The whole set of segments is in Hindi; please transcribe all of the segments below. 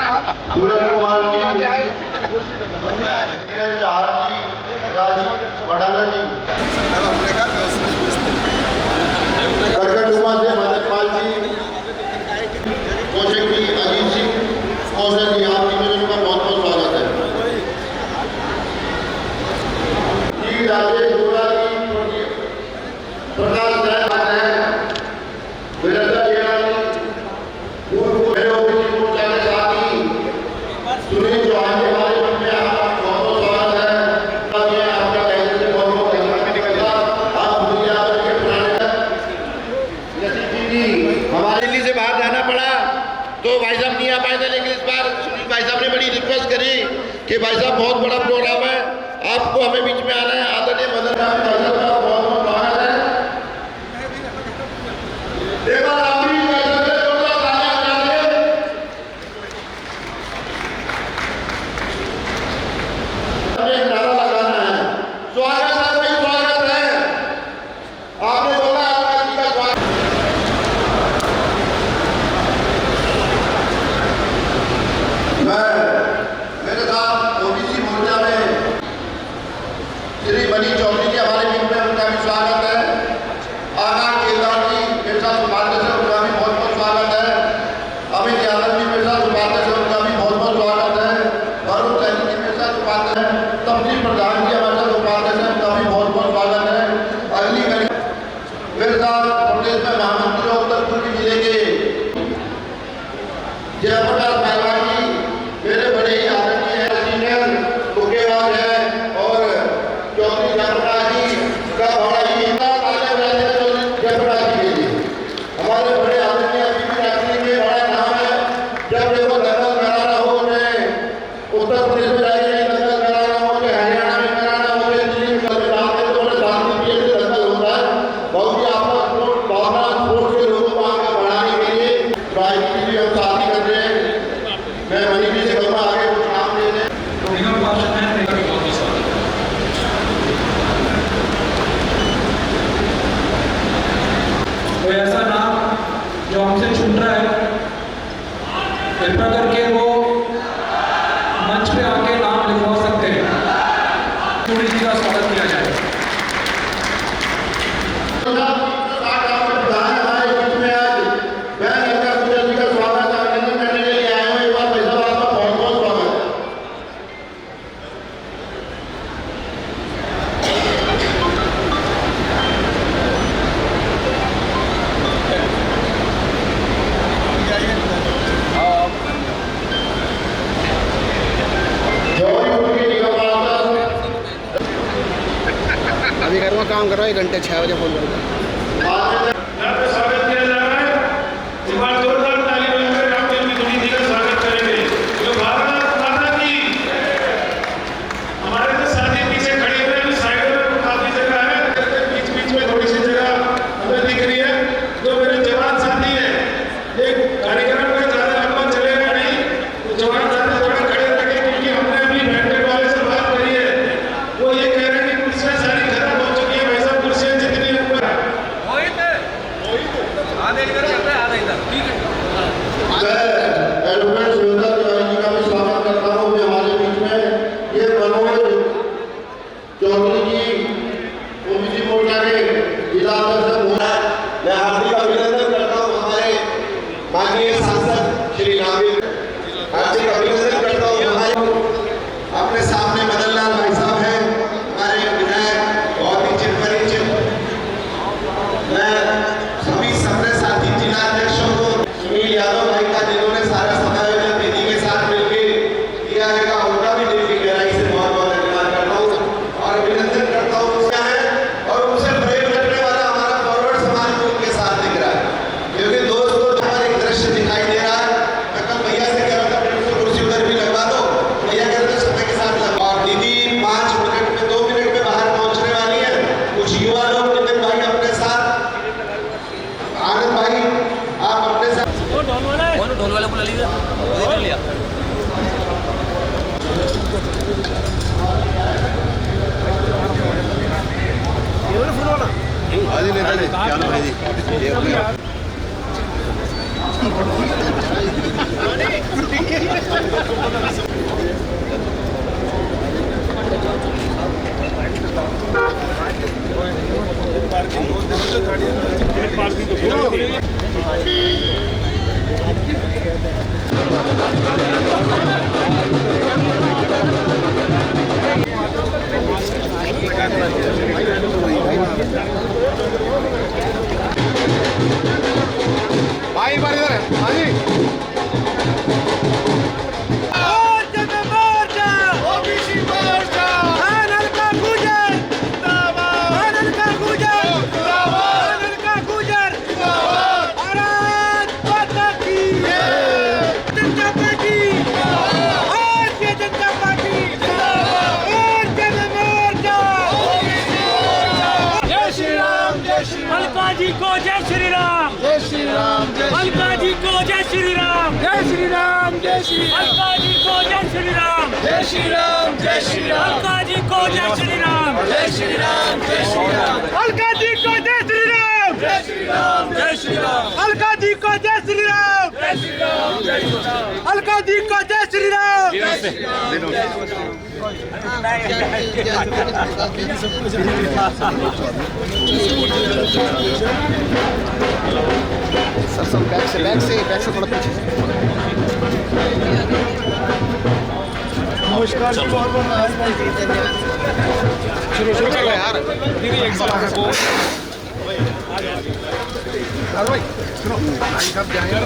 सूरज कुमार जी, राजीव वडाला जी, कड़कड़ुमा से मदन पाल जी, कौशल जी, अजीत सिंह कौशल जी, आप तीनों का बहुत बहुत स्वागत है। जी राजेश गोरा जी, प्रकाश तो भाई साहब नहीं आ पाए थे, लेकिन इस बार सुनील भाई साहब ने बड़ी रिक्वेस्ट करी कि भाई साहब बहुत बड़ा प्रोग्राम है, आपको हमें बीच में आना है। आदरणीय मदन भाई साहब का बहुत बहुत स्वागत है। नारा लगाना है, स्वागत है भाई, स्वागत है। आपने बोला आपका जी का स्वागत। मेरे साथ ओबीसी मोर्चा में श्री मनी चौधरी जी हमारे बीच में, उनका भी स्वागत है। आकाश केदार जी मेरे साथ उपाध्याय से, उनका भी बहुत बहुत स्वागत है। अमित यादव जी मेरे साथ उपाध्याय से, उनका भी बहुत बहुत स्वागत है। वरुण सैनी जी मेरे साथ उपाध्याय है। तमजी प्रधान जी हमारे साथ उपाध्याय से, उनका भी बहुत बहुत स्वागत है। अगली कड़ी मेरे साथ प्रदेश में महामंत्री उत्तर पूर्वी जिले के जयप्रकाश पहलवान जी मेरे बड़े ही आदरणीय है, सीनियर मुक्केबाज है, और चौधरी जयप्रकाश जी का बड़ा ही जयप्रकाश जी के लिए हमारे बड़े आदरणीय अभी में बड़ा नाम है। जब देखो दंगल कराना हो, उत्तर प्रदेश में जाएंगे दंगल कराना हो, हरियाणा में कराना हो, दिल्ली में शांति दंगल होता है। बहुत ही आपका भावना स्पोर्ट्स के लोगों को आगे बढ़ाने के लिए राजनीति भी हम साथी कर रहे हैं। मैं मनी जी से कहूँगा आगे कुछ नाम दे दें। कोई ऐसा नाम जो हमसे छूट रहा है, कृपया करके वो मंच पे आके नाम लिखवा सकते हैं। पूरी जी का स्वागत किया जाए। अभी घर में काम कर रहा है, 1 घंटे 6 बजे फोन करूँगा। चौधरी जी ओबीसी मोर्चा के जिला अध्यक्ष, मैं हार्दिक अभिनंदन करता हूँ हमारे माननीय सांसद श्री नाविद, हार्दिक अभिनंदन करता हूँ। हमारे अपने सामने मदन लाल भाई साहब हैं, हमारे विधायक, बहुत ही चिरपरिचित। मैं सभी सबसे साथी जिला अध्यक्षों को, सुनील यादव भाई का जिन्होंने सारा समायोजन दीदी के साथ मिलकर किया है, उनका भी दिल की गहराई से बहुत बहुत धन्यवाद करता हूँ और अभिनंदन करता हूँ। उसका है और उसे प्रेम रखने वाला हमारा फॉरवर्ड समाज भी उनके साथ दिख रहा है, क्योंकि दोस्तों हमारा एक दृश्य दिखाई दे रहा है। मैं कल भैया से कह रहा था कुर्सी उधर भी लगवा दो, भैया कहते हैं समय के साथ लगा। और दीदी 5 मिनट में 2 मिनट में बाहर पहुंचने वाली है। कुछ युवा लोग नितिन भाई अपने साथ, आनंद भाई आप अपने साथ, ढोल वाला को ले लिया। आज ही लेता है क्या ना भाई जी। भाई बार इधर है। हाँ जी। अलका जी को जय श्री राम। जय श्री राम, अलका जी को जय श्री राम। जय श्री राम, जय श्री राम, अलका जी को जय श्री राम। जय श्री राम, जय श्री राम, अलका जी को जय श्री राम। जय श्री राम, जय श्री राम, अलका जी को जय श्री राम। जय श्री राम, जय श्री राम, अलका जी को जय श्री राम। जय श्री राम, जय श्री राम, अलका जी को जय श्री राम। जय श्री राम। सर सब बैक से थोड़ा पीछे। नमस्कार जी, बहुत बहुत शुरू करो यार। दीदी एक बार को भाई सुनो भाई कब जाएंगे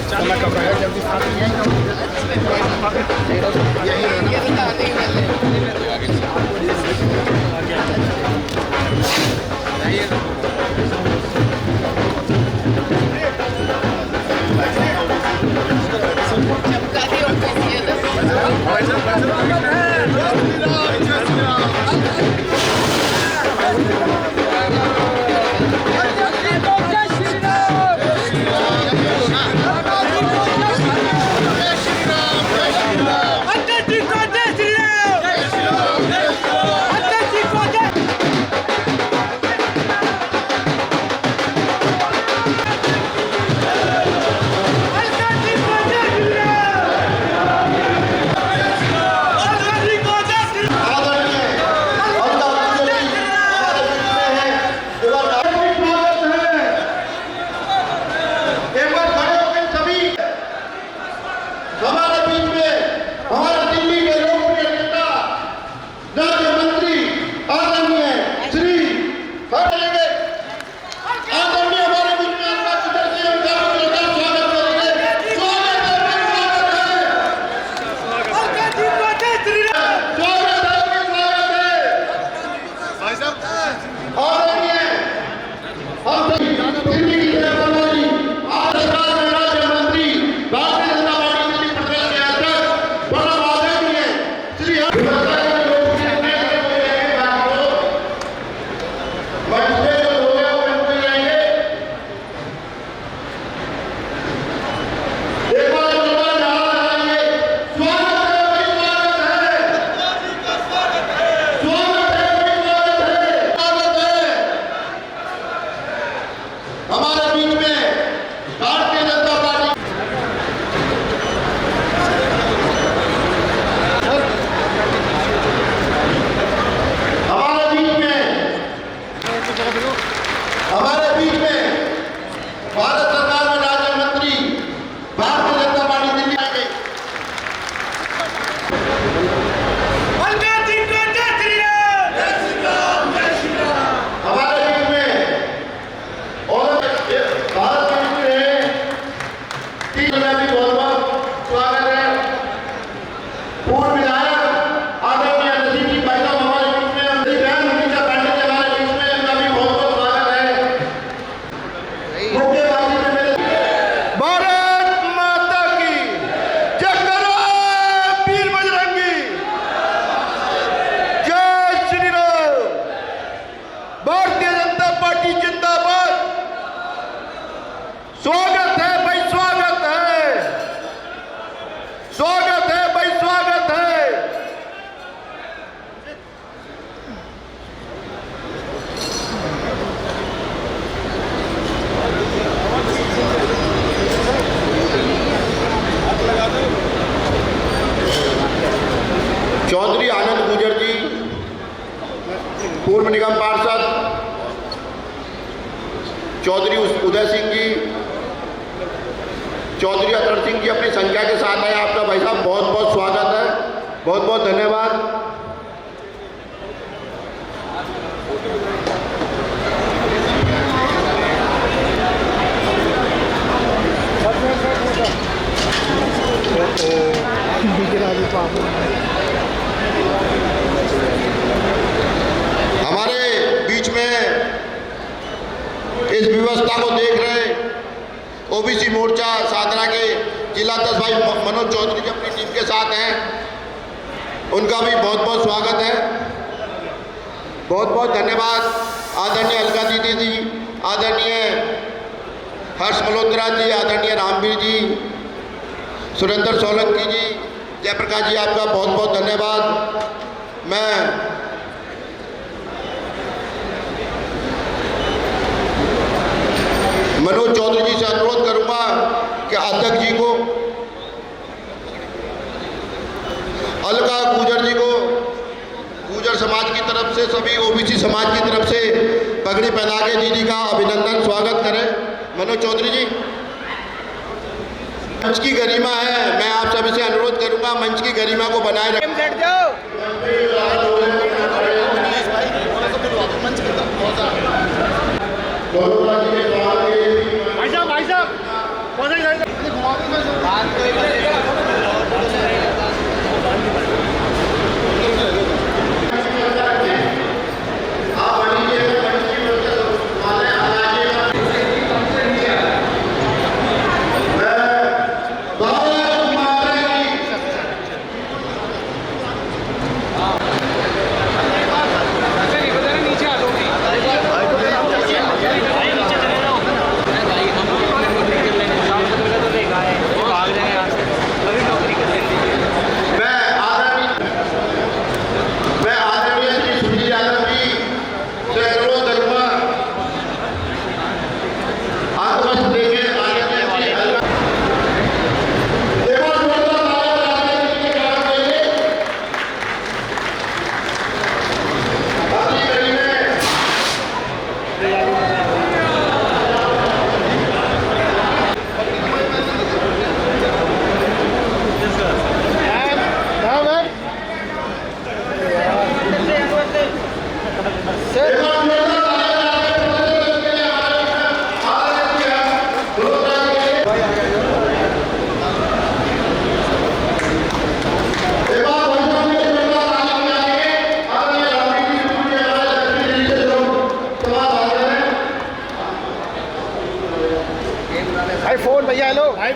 चलना कब है जल्दी साथ ये बता नहीं चौधरी उदय सिंह जी, चौधरी अतर सिंह जी अपनी संख्या के साथ आए। आपका भाई साहब बहुत बहुत स्वागत है, बहुत बहुत धन्यवाद। हमारे बीच में इस व्यवस्था को देख रहे ओबीसी मोर्चा साधना के जिला अध्यक्ष भाई मनोज चौधरी जी अपनी टीम के साथ हैं, उनका भी बहुत बहुत स्वागत है, बहुत बहुत धन्यवाद। आदरणीय अलका दीदी जी, आदरणीय हर्ष मल्होत्रा जी, आदरणीय रामवीर जी, सुरेंद्र सोलंकी जी, जयप्रकाश जी, आपका बहुत बहुत धन्यवाद। मैं मनोज चौधरी जी से अनुरोध करूंगा कि अध्यक्ष जी को, अलका गुजर जी को, गुजर समाज की तरफ से, सभी ओबीसी समाज की तरफ से पगड़ी पहना के दीदी का अभिनंदन स्वागत करें। मनोज चौधरी जी, मंच की गरिमा है, मैं आप सभी से अनुरोध करूंगा मंच की गरिमा को बनाए रखें। भाई साहब फोन भैया, हेलो भाई।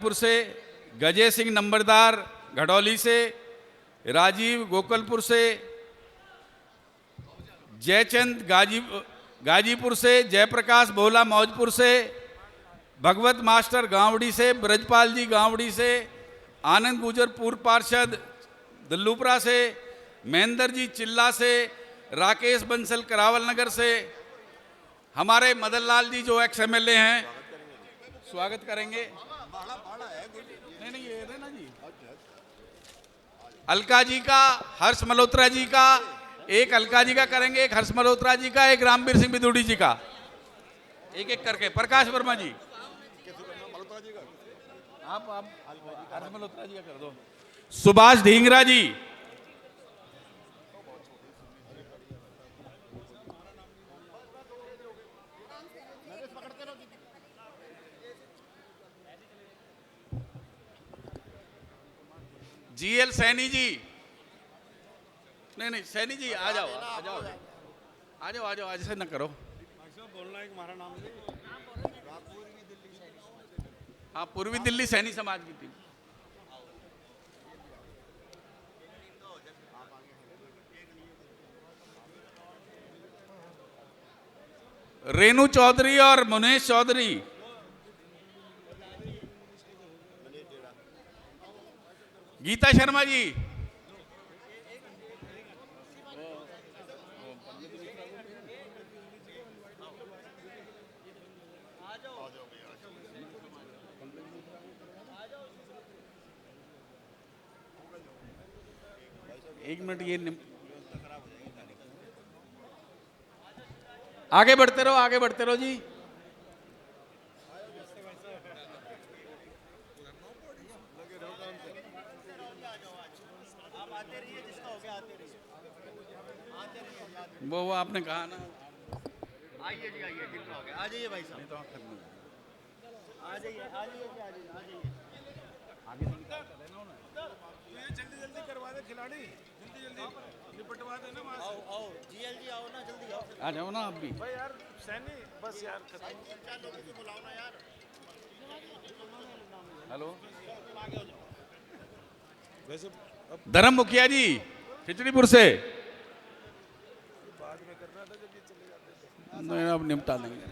गाजीपुर से, गजय सिंह नंबरदार घडौली से, राजीव गोकलपुर से, जयचंद गाजीपुर से, जयप्रकाश भोला मौजपुर से, भगवत मास्टर गांवड़ी से, ब्रजपाल जी गांवड़ी से, आनंद गुजर पूर्व पार्षद दल्लूपरा से, महेंद्र जी चिल्ला से, राकेश बंसल करावल नगर से, हमारे मदन लाल जी जो एक्स MLA हैं, स्वागत करेंगे। नहीं ये ना जी, अलका जी का, हर्ष मल्होत्रा जी का, एक अलका जी का करेंगे, एक हर्ष मल्होत्रा जी का, एक रामवीर सिंह बिदुड़ी जी का, एक एक करके। प्रकाश वर्मा जी, आप हर्ष मल्होत्रा जी का कर दो। सुभाष ढींगरा जी, GL सैनी जी, नहीं सैनी जी आ जाओ आ जाओ आ जाओ आ जाओ, ऐसे न करो। बोलना है हमारा नाम। हाँ, पूर्वी दिल्ली सैनी समाज की टीम। रेणु चौधरी और मुनेश चौधरी, गीता शर्मा जी, एक मिनट, ये आगे बढ़ते रहो जी। वो आपने कहा ना, आइए जी, आइए, जितना हो गया आ जाइए भाई साहब, आ जाइए, आ जाइए। जल्दी जल्दी करवा दे खिलाड़ी, जल्दी जल्दी निपटवा देना। आओ GL जी, आओ ना, जल्दी आओ। आ जाओ ना आप भी भाई यार सैनी, बस यार बुलाओ ना यार। हेलो, वैसे धर्म मुखिया जी खिचड़ीपुर से, बाद में करना था जब ये चले जाते थे। नहीं अब निपटा देंगे।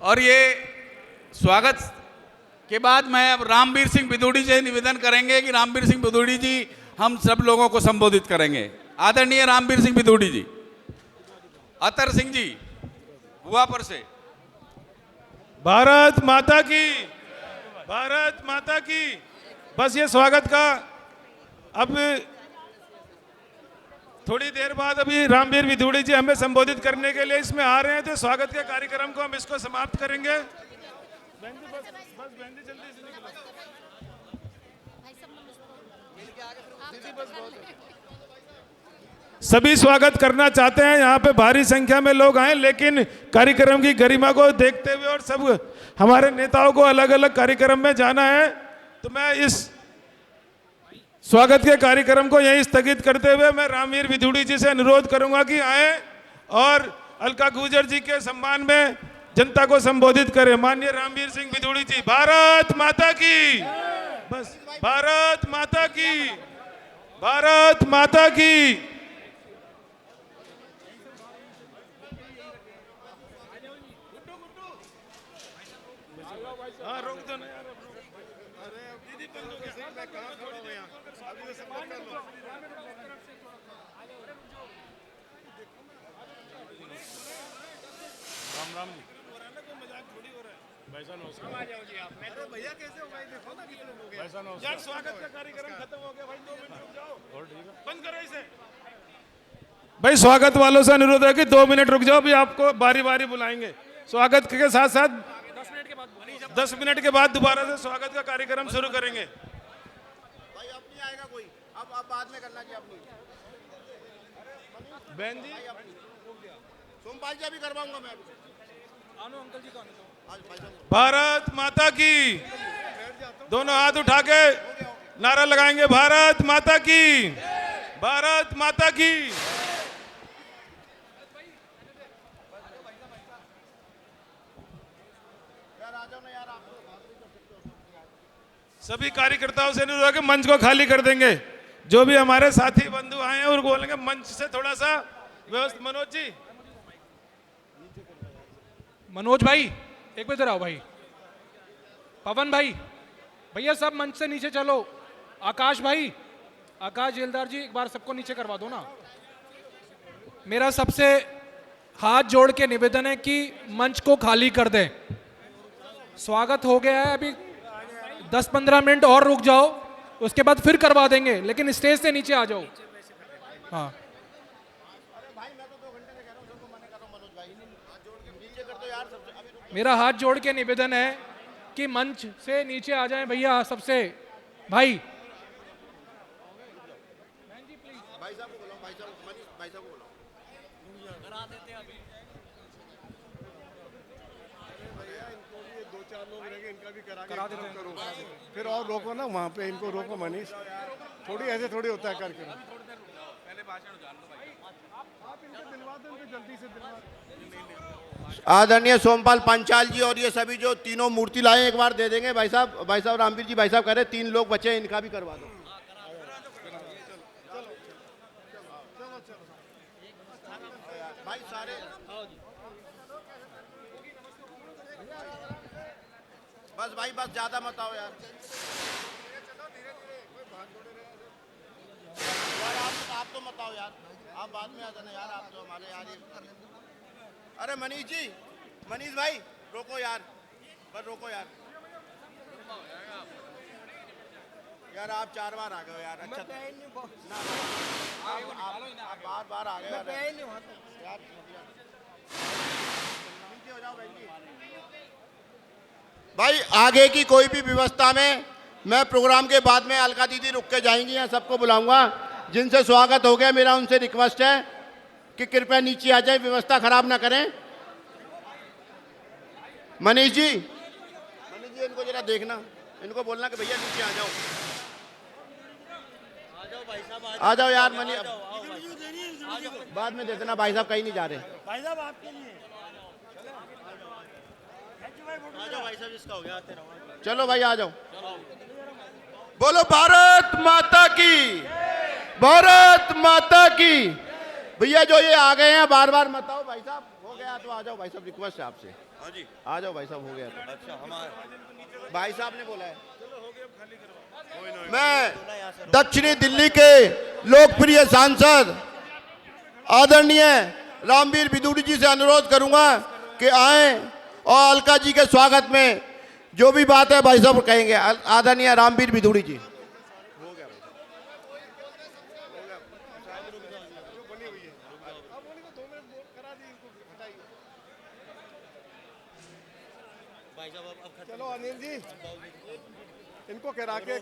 और ये स्वागत के बाद मैं अब रामवीर सिंह बिदुड़ी से निवेदन करेंगे कि रामवीर सिंह बिदुड़ी जी हम सब लोगों को संबोधित करेंगे। आदरणीय रामवीर सिंह बिदुड़ी जी। अतर सिंह जी हुआपुर से। भारत माता की, भारत माता की। बस ये स्वागत का, अब थोड़ी देर बाद अभी रामवीर बिदुड़ी जी हमें संबोधित करने के लिए इसमें आ रहे हैं, तो स्वागत के कार्यक्रम को हम इसको समाप्त करेंगे। जल्दी से निकलो। सभी स्वागत करना चाहते हैं, यहाँ पे भारी संख्या में लोग आए, लेकिन कार्यक्रम की गरिमा को देखते हुए और सब हमारे नेताओं को अलग अलग कार्यक्रम में जाना है, तो मैं इस स्वागत के कार्यक्रम को यहीं स्थगित करते हुए मैं रामवीर बिदुड़ी जी से अनुरोध करूंगा कि आए और अलका गुजर जी के सम्मान में जनता को संबोधित करें। माननीय रामवीर सिंह बिदुड़ी जी। भारत माता की, बस भारत माता की, भारत माता की। हाँ, रोक दो ना यार। अरे दीदी बंद हो गया। मैं कहाँ खड़ा हूँ यहाँ? अभी तो सब कर लो। राम राम जी। मजाक थोड़ी हो रहा है। भाई साहब नमस्कार। आ जाओ जी आप। अरे भैया कैसे हो भाई? देखो ना कितने लोग हैं। भाई साहब नमस्कार। यार स्वागत का कार्यक्रम खत्म हो गया भाई, 2 मिनट रुक जाओ। और ठीक है। बंद करो इसे। भाई स्वागत वालों से अनुरोध है कि 2 मिनट रुक जाओ, अभी आपको बारी बारी बुलाएंगे। स्वागत के साथ साथ 10 मिनट के बाद दोबारा से स्वागत का कार्यक्रम शुरू करेंगे। भाई अब नहीं आएगा कोई, अब बाद में करना जी। अपनी बहन जी, सोमपाल जी अभी करवाऊंगा मैं। अंकल जी भारत माता की। दोनों हाथ उठा के नारा लगाएंगे, भारत माता की, भारत माता की। सभी कार्यकर्ताओं से अनुरोध है कि मंच को खाली कर देंगे। जो भी हमारे साथी बंधु आए हैं उनको बोलेंगे मंच से थोड़ा सा व्यवस्थित। मनोज जी, मनोज भाई एक मिनट आओ भाई। पवन भाई, भैया सब मंच से नीचे चलो। आकाश भाई, आकाश जेलदार जी, एक बार सबको नीचे करवा दो ना। मेरा सबसे हाथ जोड़ के निवेदन है कि मंच को खाली कर दें। स्वागत हो गया है, अभी 10-15 मिनट और रुक जाओ, उसके बाद फिर करवा देंगे, लेकिन स्टेज से नीचे आ जाओ। हाँ, मेरा हाथ जोड़ के निवेदन है कि मंच से नीचे आ जाएं भैया सबसे। भाई करा देते हैं। फिर और रोको ना वहाँ पे, इनको रोको मनीष, थोड़ी ऐसे थोड़ी होता है करके। आदरणीय सोमपाल पांचाल जी और ये सभी जो तीनों मूर्ति लाए एक बार दे देंगे भाई साहब रामवीर जी भाई साहब कह रहे 3 लोग बचे हैं, इनका भी करवा दो। भाई सारे बस भाई बस ज्यादा मत आओ यार। आप तो मत आओ यार, आप बाद में आ जाना यार, आप तो हमारे यार ये। अरे मनीष जी, मनीष भाई रोको यार, बस रोको यार। यार आप 4 बार आ गए यार। अच्छा ना आप बार आ गए यार। भाई आगे की कोई भी व्यवस्था में मैं प्रोग्राम के बाद में अलका दीदी रुक के जाएंगी, यहाँ सबको बुलाऊंगा। जिनसे स्वागत हो गया, मेरा उनसे रिक्वेस्ट है कि कृपया नीचे आ जाए, व्यवस्था खराब ना करें। मनीष जी इनको जरा देखना, इनको बोलना कि भैया नीचे आ जाओ। आ जाओ यार मनीष, बाद में दे देना। भाई साहब कहीं नहीं जा रहे। भाई साहब आपके लिए आ जाओ, भाई साहब जिसका हो गया आते रहो। चलो भाई आ जाओ। बोलो भारत माता की, भारत माता की। भैया जो ये आ गए हैं बार बार मत आओ। भाई साहब हो गया तो आ जाओ। भाई साहब रिक्वेस्ट है आपसे। हाँ जी, आ जाओ भाई साहब, हो गया तो। अच्छा हमारे भाई साहब ने बोला है। मैं दक्षिणी दिल्ली के लोकप्रिय सांसद आदरणीय रामवीर बिदुड़ी जी से अनुरोध करूंगा कि आए और अलका जी के स्वागत में जो भी बात है भाई साहब कहेंगे। आदरणीय रामवीर बिदुड़ी जी। चलो अनिल जी, इनको करा के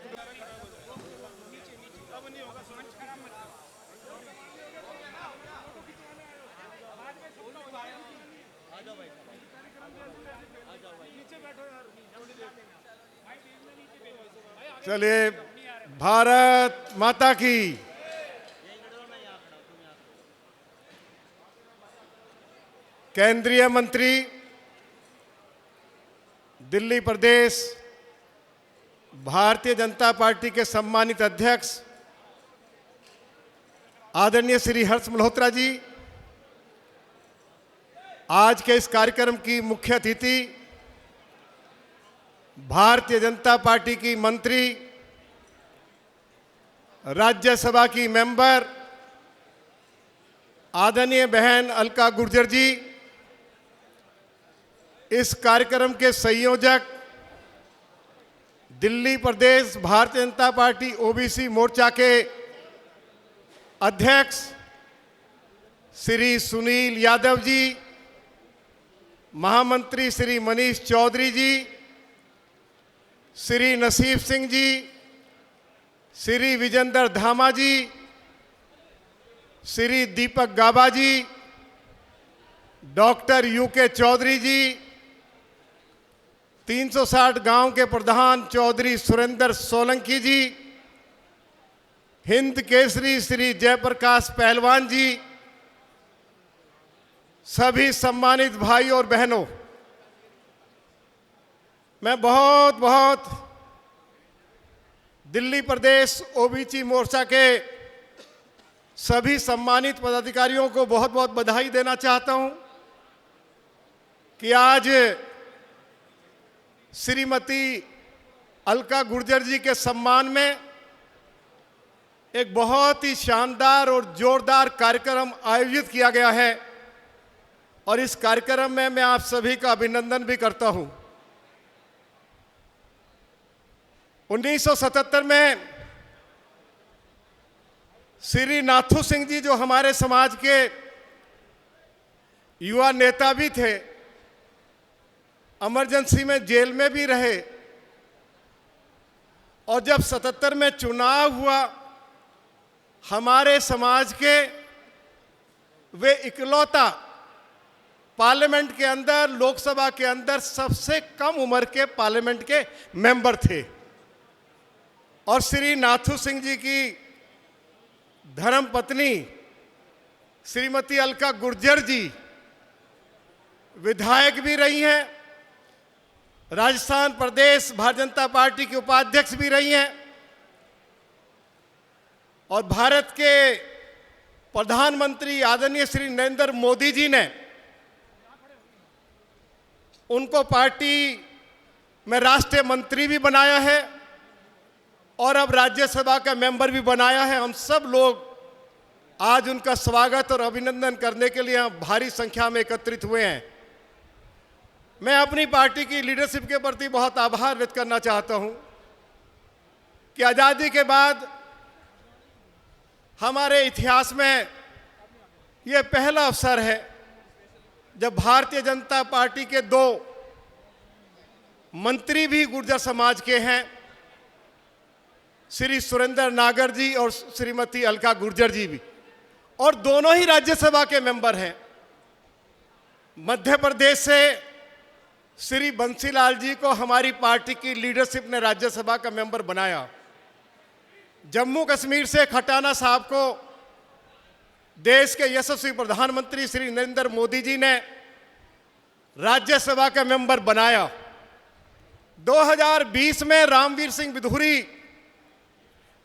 चलिए। भारत माता की। केंद्रीय मंत्री, दिल्ली प्रदेश भारतीय जनता पार्टी के सम्मानित अध्यक्ष आदरणीय श्री हर्ष मल्होत्रा जी, आज के इस कार्यक्रम की मुख्य अतिथि भारतीय जनता पार्टी की मंत्री, राज्यसभा की मेंबर आदरणीय बहन अलका गुर्जर जी, इस कार्यक्रम के संयोजक दिल्ली प्रदेश भारतीय जनता पार्टी ओबीसी मोर्चा के अध्यक्ष श्री सुनील यादव जी, महामंत्री श्री मनीष चौधरी जी, श्री नसीब सिंह जी, श्री विजेंद्र धामा जी, श्री दीपक गाबा जी, डॉक्टर यूके चौधरी जी, 360 गांव के प्रधान चौधरी सुरेंद्र सोलंकी जी, हिंद केसरी श्री जयप्रकाश पहलवान जी, सभी सम्मानित भाई और बहनों, मैं बहुत बहुत दिल्ली प्रदेश ओबीसी मोर्चा के सभी सम्मानित पदाधिकारियों को बहुत बहुत बधाई देना चाहता हूं कि आज श्रीमती अलका गुर्जर जी के सम्मान में एक बहुत ही शानदार और जोरदार कार्यक्रम आयोजित किया गया है और इस कार्यक्रम में मैं आप सभी का अभिनंदन भी करता हूं। 1977 में श्री नाथू सिंह जी जो हमारे समाज के युवा नेता भी थे, इमरजेंसी में जेल में भी रहे और जब 77 में चुनाव हुआ हमारे समाज के वे इकलौता पार्लियामेंट के अंदर, लोकसभा के अंदर सबसे कम उम्र के पार्लियामेंट के मेंबर थे और श्री नाथू सिंह जी की धर्मपत्नी श्रीमती अलका गुर्जर जी विधायक भी रही हैं, राजस्थान प्रदेश भारतीय जनता पार्टी की उपाध्यक्ष भी रही हैं और भारत के प्रधानमंत्री आदरणीय श्री नरेंद्र मोदी जी ने उनको पार्टी में राष्ट्रीय मंत्री भी बनाया है और अब राज्यसभा का मेंबर भी बनाया है। हम सब लोग आज उनका स्वागत और अभिनंदन करने के लिए भारी संख्या में एकत्रित हुए हैं। मैं अपनी पार्टी की लीडरशिप के प्रति बहुत आभार व्यक्त करना चाहता हूं कि आज़ादी के बाद हमारे इतिहास में यह पहला अवसर है जब भारतीय जनता पार्टी के 2 मंत्री भी गुर्जर समाज के हैं, श्री सुरेंद्र नागर जी और श्रीमती अलका गुर्जर जी भी, और दोनों ही राज्यसभा के मेंबर हैं। मध्य प्रदेश से श्री बंसीलाल जी को हमारी पार्टी की लीडरशिप ने राज्यसभा का मेंबर बनाया। जम्मू कश्मीर से खटाना साहब को देश के यशस्वी प्रधानमंत्री श्री नरेंद्र मोदी जी ने राज्यसभा का मेंबर बनाया। 2020 में रामवीर सिंह बिधूरी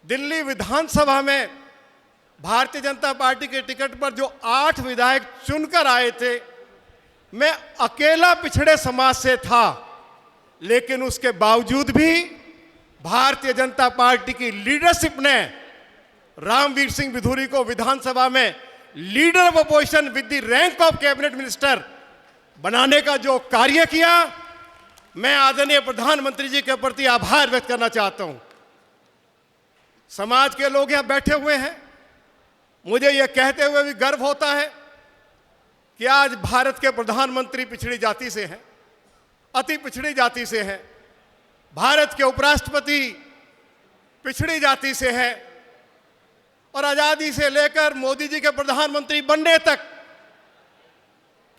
दिल्ली विधानसभा में भारतीय जनता पार्टी के टिकट पर जो 8 विधायक चुनकर आए थे, मैं अकेला पिछड़े समाज से था, लेकिन उसके बावजूद भी भारतीय जनता पार्टी की लीडरशिप ने रामवीर सिंह बिधूरी को विधानसभा में leader of opposition with the rank of cabinet minister बनाने का जो कार्य किया, मैं आदरणीय प्रधानमंत्री जी के प्रति आभार व्यक्त करना चाहता हूं। समाज के लोग यहां बैठे हुए हैं, मुझे यह कहते हुए भी गर्व होता है कि आज भारत के प्रधानमंत्री पिछड़ी जाति से हैं, अति पिछड़ी जाति से हैं। भारत के उपराष्ट्रपति पिछड़ी जाति से हैं और आजादी से लेकर मोदी जी के प्रधानमंत्री बनने तक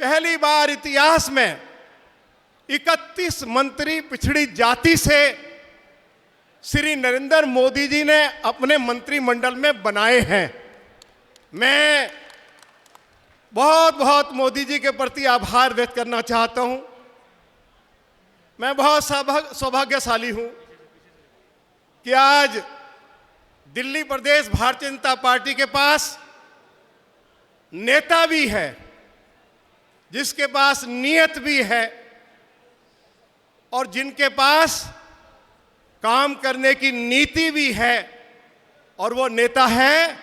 पहली बार इतिहास में 31 मंत्री पिछड़ी जाति से श्री नरेंद्र मोदी जी ने अपने मंत्रिमंडल में बनाए हैं। मैं बहुत बहुत मोदी जी के प्रति आभार व्यक्त करना चाहता हूं। मैं बहुत सौभाग्यशाली हूं कि आज दिल्ली प्रदेश भारतीय जनता पार्टी के पास नेता भी है, जिसके पास नियत भी है और जिनके पास काम करने की नीति भी है, और वो नेता है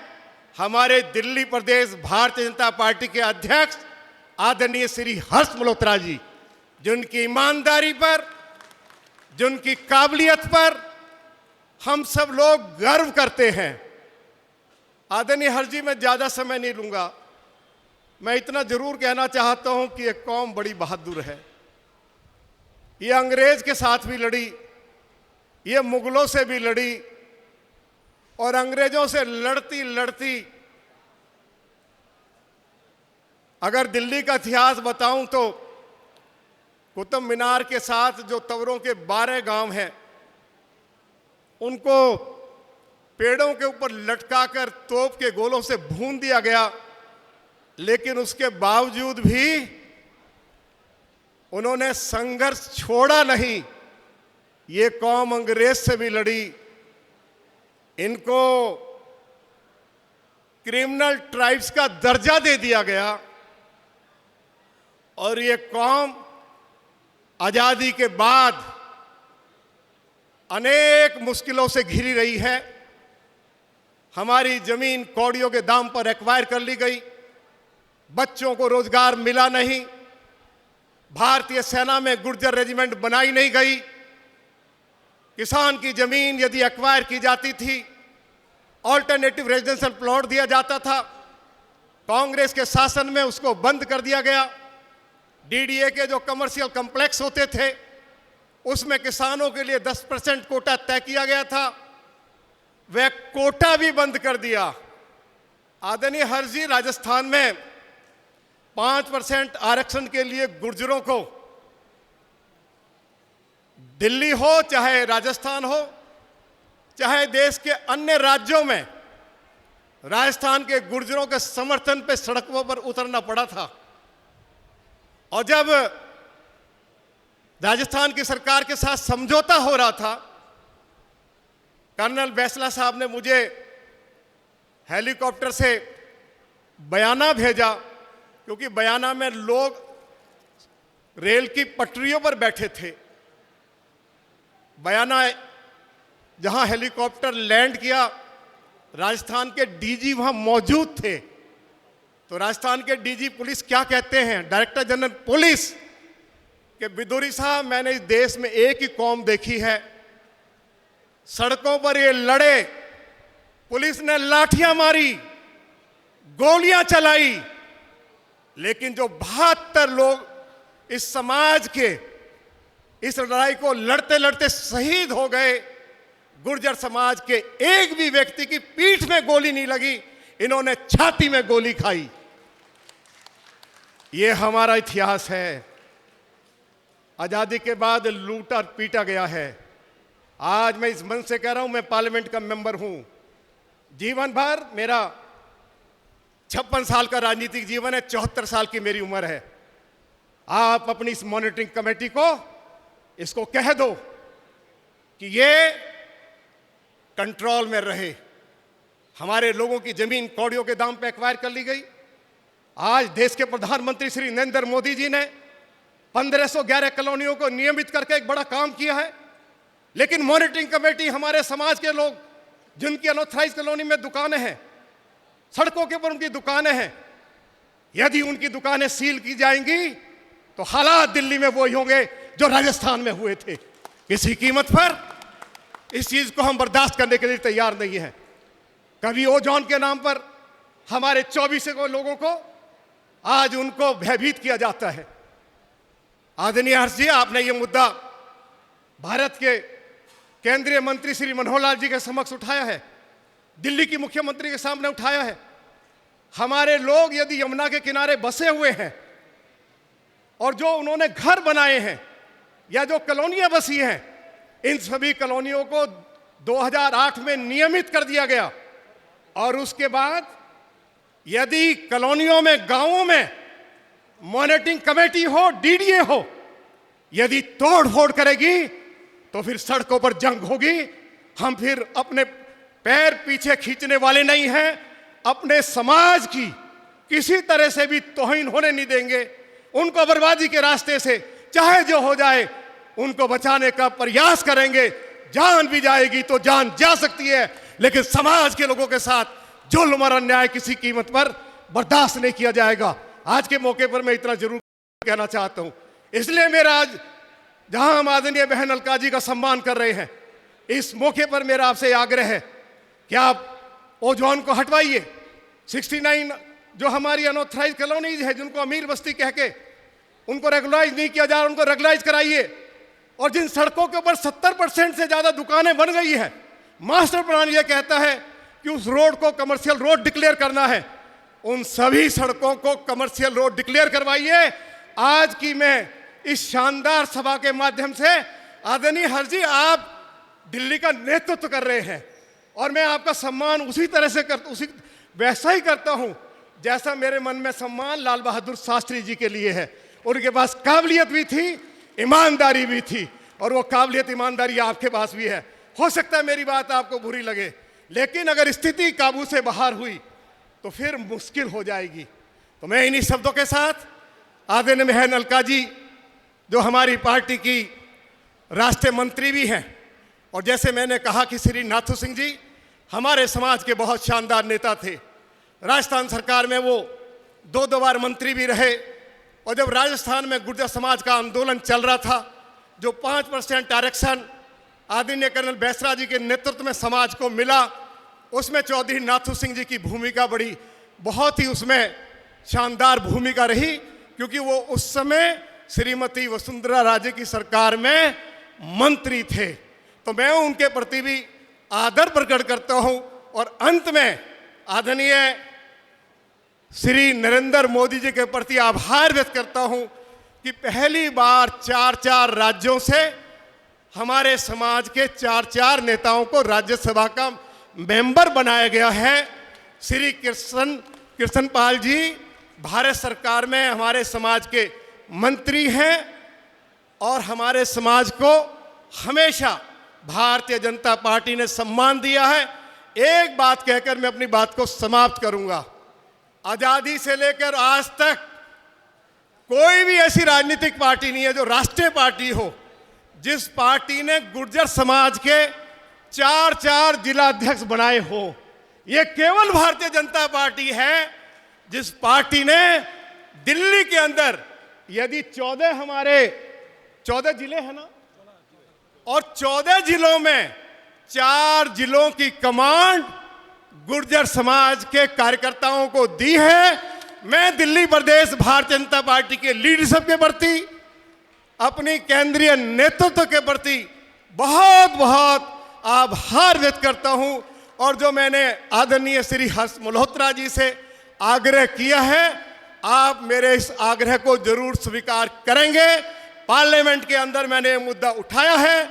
हमारे दिल्ली प्रदेश भारतीय जनता पार्टी के अध्यक्ष आदरणीय श्री हर्ष मल्होत्रा जी, जिनकी ईमानदारी पर, जिनकी काबिलियत पर हम सब लोग गर्व करते हैं। आदरणीय हर्ष जी, मैं ज़्यादा समय नहीं लूँगा। मैं इतना जरूर कहना चाहता हूँ कि ये कौम बड़ी बहादुर है। ये अंग्रेज के साथ भी लड़ी, ये मुगलों से भी लड़ी, और अंग्रेजों से लड़ती लड़ती अगर दिल्ली का इतिहास बताऊं तो कुतुब मीनार के साथ जो तवरों के 12 गांव हैं, उनको पेड़ों के ऊपर लटकाकर तोप के गोलों से भून दिया गया, लेकिन उसके बावजूद भी उन्होंने संघर्ष छोड़ा नहीं ये कौम अंग्रेज से भी लड़ी, इनको क्रिमिनल ट्राइब्स का दर्जा दे दिया गया और ये कौम आजादी के बाद अनेक मुश्किलों से घिरी रही है। हमारी जमीन कौड़ियों के दाम पर एक्वायर कर ली गई, बच्चों को रोजगार मिला नहीं, भारतीय सेना में गुर्जर रेजिमेंट बनाई नहीं गई, किसान की जमीन यदि एक्वायर की जाती थी ऑल्टरनेटिव रेजिडेंशियल प्लॉट दिया जाता था, कांग्रेस के शासन में उसको बंद कर दिया गया। डीडीए के जो कमर्शियल कॉम्प्लेक्स होते थे उसमें किसानों के लिए 10% कोटा तय किया गया था, वह कोटा भी बंद कर दिया। आदरणीय हरजी, राजस्थान में 5% आरक्षण के लिए गुर्जरों को, दिल्ली हो चाहे राजस्थान हो चाहे देश के अन्य राज्यों में, राजस्थान के गुर्जरों के समर्थन पे सड़कों पर उतरना पड़ा था। और जब राजस्थान की सरकार के साथ समझौता हो रहा था, कर्नल बैसला साहब ने मुझे हेलीकॉप्टर से बयाना भेजा, क्योंकि बयाना में लोग रेल की पटरियों पर बैठे थे। बयाना जहां हेलीकॉप्टर लैंड किया, राजस्थान के डीजी वहां मौजूद थे। तो राजस्थान के डीजी पुलिस क्या कहते हैं, डायरेक्टर जनरल पुलिस, कि बिदुरी साहब, मैंने इस देश में एक ही कौम देखी है, सड़कों पर ये लड़े, पुलिस ने लाठियां मारी, गोलियां चलाई, लेकिन जो 72 लोग इस समाज के इस लड़ाई को लड़ते लड़ते शहीद हो गए, गुर्जर समाज के एक भी व्यक्ति की पीठ में गोली नहीं लगी, इन्होंने छाती में गोली खाई। ये हमारा इतिहास है। आजादी के बाद लूटा पीटा गया है। आज मैं इस मंच से कह रहा हूं, मैं पार्लियामेंट का मेंबर हूं। जीवन भर मेरा 56 साल का राजनीतिक जीवन है, 74 साल की मेरी उम्र है। आप अपनी इस मॉनिटरिंग कमेटी को इसको कह दो कि ये कंट्रोल में रहे। हमारे लोगों की जमीन कौड़ियों के दाम पे एक्वायर कर ली गई। आज देश के प्रधानमंत्री श्री नरेंद्र मोदी जी ने 1511 कॉलोनियों को नियमित करके एक बड़ा काम किया है, लेकिन मॉनिटरिंग कमेटी हमारे समाज के लोग जिनकी अनऑथराइज कॉलोनी में दुकानें हैं, सड़कों के ऊपर उनकी दुकानें हैं, यदि उनकी दुकानें सील की जाएंगी तो हालात दिल्ली में वही होंगे जो राजस्थान में हुए थे। किसी कीमत पर इस चीज को हम बर्दाश्त करने के लिए तैयार नहीं है। कभी ओजोन के नाम पर हमारे 24 लोगों को आज उनको भयभीत किया जाता है। आदरणीय हर्ष जी, आपने ये मुद्दा भारत के केंद्रीय मंत्री श्री मनोहर लाल जी के समक्ष उठाया है, दिल्ली की मुख्यमंत्री के सामने उठाया है। हमारे लोग यदि यमुना के किनारे बसे हुए हैं और जो उन्होंने घर बनाए हैं या जो कॉलोनियां बसी हैं, इन सभी कॉलोनियों को 2008 में नियमित कर दिया गया। और उसके बाद यदि कॉलोनियों में, गांवों में मॉनिटरिंग कमेटी हो, डीडीए हो, यदि तोड़ फोड़ करेगी तो फिर सड़कों पर जंग होगी। हम फिर अपने पैर पीछे खींचने वाले नहीं हैं। अपने समाज की किसी तरह से भी तौहीन होने नहीं देंगे। उनको बर्बादी के रास्ते से चाहे जो हो जाए उनको बचाने का प्रयास करेंगे। जान भी जाएगी तो जान जा सकती है, लेकिन समाज के लोगों के साथ जुल्म और अन्याय किसी कीमत पर बर्दाश्त नहीं किया जाएगा। आज के मौके पर मैं इतना जरूर कहना चाहता हूं। इसलिए मेरा आज जहां हम आदरणीय बहन अलका जी का सम्मान कर रहे हैं, इस मौके पर मेरा आपसे आग्रह है कि आप ओजोन को हटवाइए। 69 जो हमारी अनऑथराइज कॉलोनीज है, जिनको अमीर बस्ती कह के उनको रेगुलाइज नहीं किया जा रहा, उनको रेगुलाइज कराइए। और जिन सड़कों के ऊपर 70% से ज्यादा दुकानें बन गई है, मास्टर प्लान यह कहता है कि उस रोड को कमर्शियल रोड डिक्लेयर करना है, उन सभी सड़कों को कमर्शियल रोड डिक्लेयर करवाइए। आज की मैं इस शानदार सभा के माध्यम से, आदरणीय हर्ष जी, आप दिल्ली का नेतृत्व कर रहे हैं और मैं आपका सम्मान उसी तरह से वैसा ही करता हूं जैसा मेरे मन में सम्मान लाल बहादुर शास्त्री जी के लिए है। उनके पास काबिलियत भी थी, ईमानदारी भी थी। और वो काबिलियत ईमानदारी आपके पास भी है। हो सकता है मेरी बात आपको बुरी लगे, लेकिन अगर स्थिति काबू से बाहर हुई तो फिर मुश्किल हो जाएगी। तो मैं इन्हीं शब्दों के साथ आदरणीय मेहर अलका जी, जो हमारी पार्टी की राष्ट्रीय मंत्री भी हैं, और जैसे मैंने कहा कि श्री नाथू सिंह जी हमारे समाज के बहुत शानदार नेता थे। राजस्थान सरकार में वो दो बार मंत्री भी रहे, और जब राजस्थान में गुर्जर समाज का आंदोलन चल रहा था, जो 5% आरक्षण आदरणीय कर्नल बैसरा जी के नेतृत्व में समाज को मिला, उसमें चौधरी नाथू सिंह जी की भूमिका बड़ी बहुत ही उसमें शानदार भूमिका रही, क्योंकि वो उस समय श्रीमती वसुंधरा राजे की सरकार में मंत्री थे। तो मैं उनके प्रति भी आदर प्रकट करता हूं, और अंत में आदरणीय श्री नरेंद्र मोदी जी के प्रति आभार व्यक्त करता हूं कि पहली बार 4 राज्यों से हमारे समाज के 4 नेताओं को राज्यसभा का मेंबर बनाया गया है। श्री कृष्ण पाल जी भारत सरकार में हमारे समाज के मंत्री हैं, और हमारे समाज को हमेशा भारतीय जनता पार्टी ने सम्मान दिया है। एक बात कहकर मैं अपनी बात को समाप्त करूंगा। आजादी से लेकर आज तक कोई भी ऐसी राजनीतिक पार्टी नहीं है जो राष्ट्रीय पार्टी हो जिस पार्टी ने गुर्जर समाज के 4 जिलाध्यक्ष बनाए हो। यह केवल भारतीय जनता पार्टी है जिस पार्टी ने दिल्ली के अंदर, यदि 14 जिले हैं ना, और 14 जिलों में 4 जिलों की कमांड गुर्जर समाज के कार्यकर्ताओं को दी है। मैं दिल्ली प्रदेश भारतीय जनता पार्टी के लीडरशिप के प्रति, अपनी केंद्रीय नेतृत्व के प्रति बहुत बहुत आभार व्यक्त करता हूं, और जो मैंने आदरणीय श्री हर्ष मल्होत्रा जी से आग्रह किया है, आप मेरे इस आग्रह को जरूर स्वीकार करेंगे। पार्लियामेंट के अंदर मैंने ये मुद्दा उठाया है।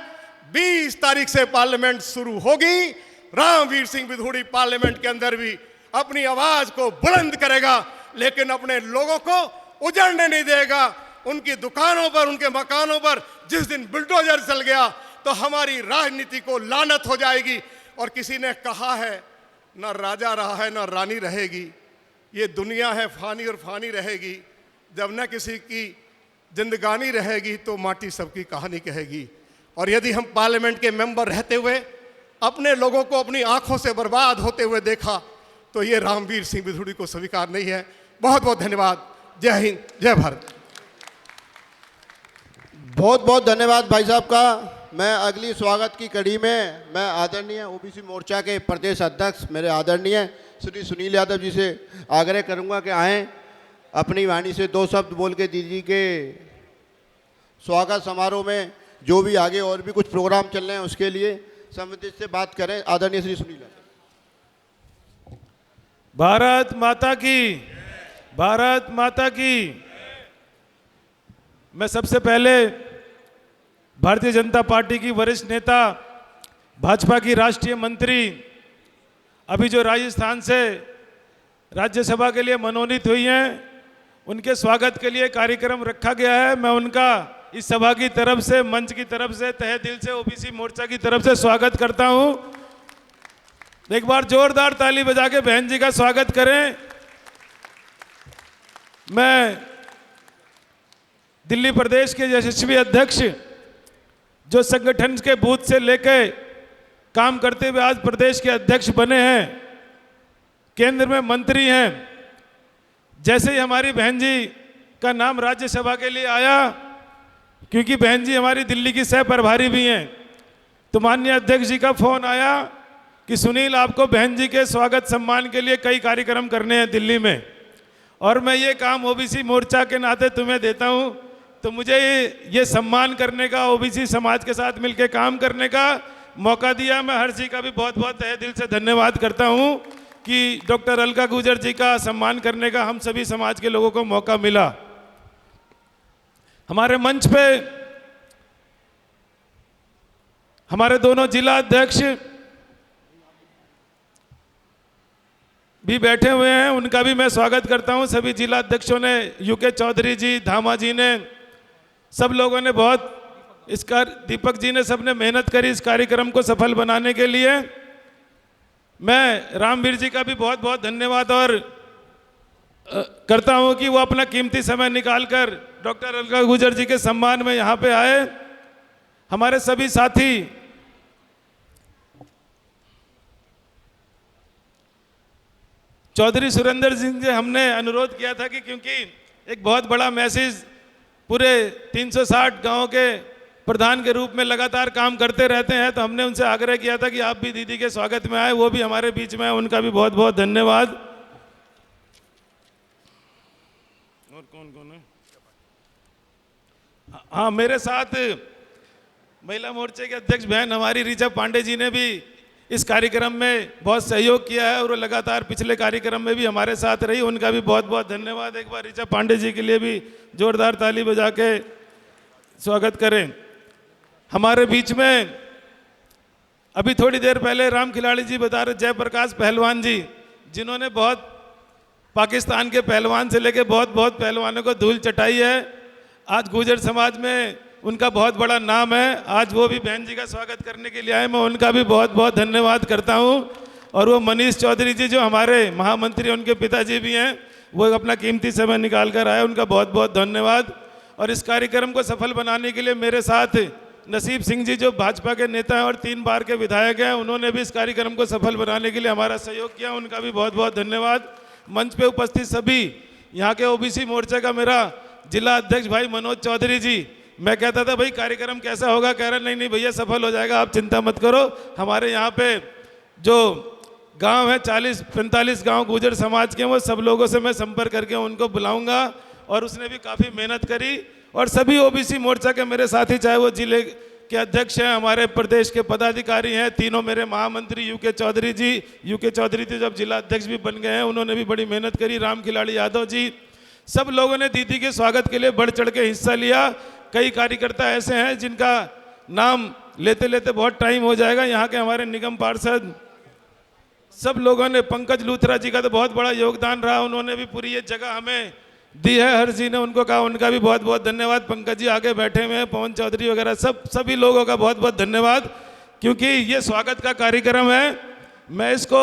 20 तारीख से पार्लियामेंट शुरू होगी। रामवीर सिंह विधूड़ी पार्लियामेंट के अंदर भी अपनी आवाज को बुलंद करेगा, लेकिन अपने लोगों को उजड़ने नहीं देगा। उनकी दुकानों पर, उनके मकानों पर जिस दिन बुलडोजर चल गया तो हमारी राजनीति को लानत हो जाएगी। और किसी ने कहा है, ना राजा रहा है ना रानी रहेगी, ये दुनिया है फानी और फानी रहेगी। जब न किसी की जिंदगानी रहेगी तो माटी सबकी कहानी कहेगी। और यदि हम पार्लियामेंट के मेंबर रहते हुए अपने लोगों को अपनी आंखों से बर्बाद होते हुए देखा तो ये रामवीर सिंह विधूड़ी को स्वीकार नहीं है। बहुत बहुत धन्यवाद। जय हिंद, जय भारत। बहुत बहुत धन्यवाद भाई साहब का। मैं अगली स्वागत की कड़ी में मैं आदरणीय ओबीसी मोर्चा के प्रदेश अध्यक्ष मेरे आदरणीय श्री सुनील यादव जी से आग्रह करूंगा कि आएँ, अपनी वाणी से 2 शब्द बोल के दीदी के स्वागत समारोह में जो भी आगे और भी कुछ प्रोग्राम चल रहे हैं उसके लिए संबंधित से बात करें। आदरणीय श्री सुनील यादव। भारत माता की, भारत माता की। मैं सबसे पहले भारतीय जनता पार्टी की वरिष्ठ नेता, भाजपा की राष्ट्रीय मंत्री, अभी जो राजस्थान से राज्यसभा के लिए मनोनीत हुई हैं, उनके स्वागत के लिए कार्यक्रम रखा गया है। मैं उनका इस सभा की तरफ से, मंच की तरफ से, तहे दिल से ओबीसी मोर्चा की तरफ से स्वागत करता हूं। एक बार जोरदार ताली बजा के बहन जी का स्वागत करें। मैं दिल्ली प्रदेश के यशस्वी अध्यक्ष, जो संगठन के बूथ से लेकर काम करते हुए आज प्रदेश के अध्यक्ष बने हैं, केंद्र में मंत्री हैं, जैसे ही हमारी बहन जी का नाम राज्यसभा के लिए आया, क्योंकि बहन जी हमारी दिल्ली की सह प्रभारी भी हैं, तो माननीय अध्यक्ष जी का फोन आया कि सुनील, आपको बहन जी के स्वागत सम्मान के लिए कई कार्यक्रम करने हैं दिल्ली में, और मैं ये काम ओबीसी मोर्चा के नाते तुम्हें देता हूं, तो मुझे ये सम्मान करने का, ओबीसी समाज के साथ मिलकर काम करने का मौका दिया। मैं हर जी का भी बहुत बहुत तहे दिल से धन्यवाद करता हूं कि डॉक्टर अलका गुर्जर जी का सम्मान करने का हम सभी समाज के लोगों को मौका मिला। हमारे मंच पे हमारे दोनों जिला अध्यक्ष भी बैठे हुए हैं, उनका भी मैं स्वागत करता हूं। सभी जिला अध्यक्षों ने, यूके चौधरी जी, धामा जी ने, सब लोगों ने बहुत इसका दीपक जी ने सबने मेहनत करी इस कार्यक्रम को सफल बनाने के लिए। मैं रामवीर जी का भी बहुत बहुत धन्यवाद और करता हूं कि वो अपना कीमती समय निकालकर डॉक्टर अलका गुर्जर जी के सम्मान में यहाँ पे आए। हमारे सभी साथी चौधरी सुरेंद्र सिंह जी हमने अनुरोध किया था कि क्योंकि एक बहुत बड़ा मैसेज पूरे 360 गांव के प्रधान के रूप में लगातार काम करते रहते हैं, तो हमने उनसे आग्रह किया था कि आप भी दीदी के स्वागत में आए। वो भी हमारे बीच में आए, उनका भी बहुत बहुत धन्यवाद। और कौन कौन है? हाँ, मेरे साथ महिला मोर्चे के अध्यक्ष बहन हमारी ऋचा पांडे जी ने भी इस कार्यक्रम में बहुत सहयोग किया है और वो लगातार पिछले कार्यक्रम में भी हमारे साथ रही। उनका भी बहुत बहुत धन्यवाद। एक बार ऋचा पांडे जी के लिए भी जोरदार ताली बजा के स्वागत करें। हमारे बीच में अभी थोड़ी देर पहले राम खिलाड़ी जी बता रहे, जयप्रकाश पहलवान जी, जिन्होंने बहुत पाकिस्तान के पहलवान से लेके बहुत बहुत पहलवानों को धूल चटाई है। आज गुर्जर समाज में उनका बहुत बड़ा नाम है। आज वो भी बहन जी का स्वागत करने के लिए आए, मैं उनका भी बहुत बहुत धन्यवाद करता हूं। और वो मनीष चौधरी जी जो हमारे महामंत्री, उनके पिताजी भी हैं, वो अपना कीमती समय निकाल कर आए, उनका बहुत बहुत धन्यवाद। और इस कार्यक्रम को सफल बनाने के लिए मेरे साथ नसीब सिंह जी जो भाजपा के नेता हैं और 3 बार के विधायक हैं, उन्होंने भी इस कार्यक्रम को सफल बनाने के लिए हमारा सहयोग किया, उनका भी बहुत बहुत धन्यवाद। मंच पे उपस्थित सभी यहाँ के ओबीसी मोर्चा का मेरा जिला अध्यक्ष भाई मनोज चौधरी जी, मैं कहता था भाई कार्यक्रम कैसा होगा, कह रहे नहीं भैया सफल हो जाएगा, आप चिंता मत करो। हमारे यहाँ पे जो गांव है 40-45 गांव गुर्जर समाज के, वो सब लोगों से मैं संपर्क करके उनको बुलाऊंगा। और उसने भी काफ़ी मेहनत करी। और सभी ओबीसी मोर्चा के मेरे साथी, चाहे वो जिले के अध्यक्ष हैं, हमारे प्रदेश के पदाधिकारी हैं, तीनों मेरे महामंत्री यूके चौधरी जी जब जिला अध्यक्ष भी बन गए हैं, उन्होंने भी बड़ी मेहनत करी। राम खिलाड़ी यादव जी, सब लोगों ने दीदी के स्वागत के लिए बढ़ चढ़ के हिस्सा लिया। कई कार्यकर्ता ऐसे हैं जिनका नाम लेते लेते बहुत टाइम हो जाएगा। यहाँ के हमारे निगम पार्षद सब लोगों ने, पंकज लूथरा जी का तो बहुत बड़ा योगदान रहा, उन्होंने भी पूरी ये जगह हमें दी है। हर जी ने उनको कहा, उनका भी बहुत बहुत धन्यवाद। पंकज जी आगे बैठे हुए हैं, पवन चौधरी वगैरह सभी लोगों का बहुत बहुत धन्यवाद। क्योंकि ये स्वागत का कार्यक्रम है, मैं इसको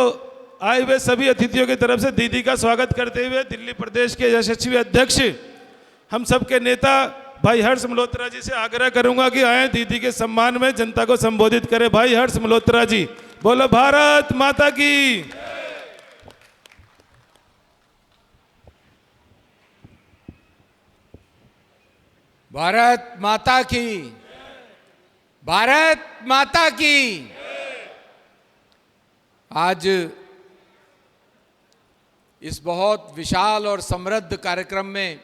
आए हुए सभी अतिथियों की तरफ से दीदी का स्वागत करते हुए दिल्ली प्रदेश के यशस्वी अध्यक्ष, हम सबके नेता भाई हर्ष मल्होत्रा जी से आग्रह करूंगा कि आए दीदी के सम्मान में जनता को संबोधित करें। भाई हर्ष मल्होत्रा जी, बोलो भारत माता की। भारत माता की, भारत माता की। आज इस बहुत विशाल और समृद्ध कार्यक्रम में,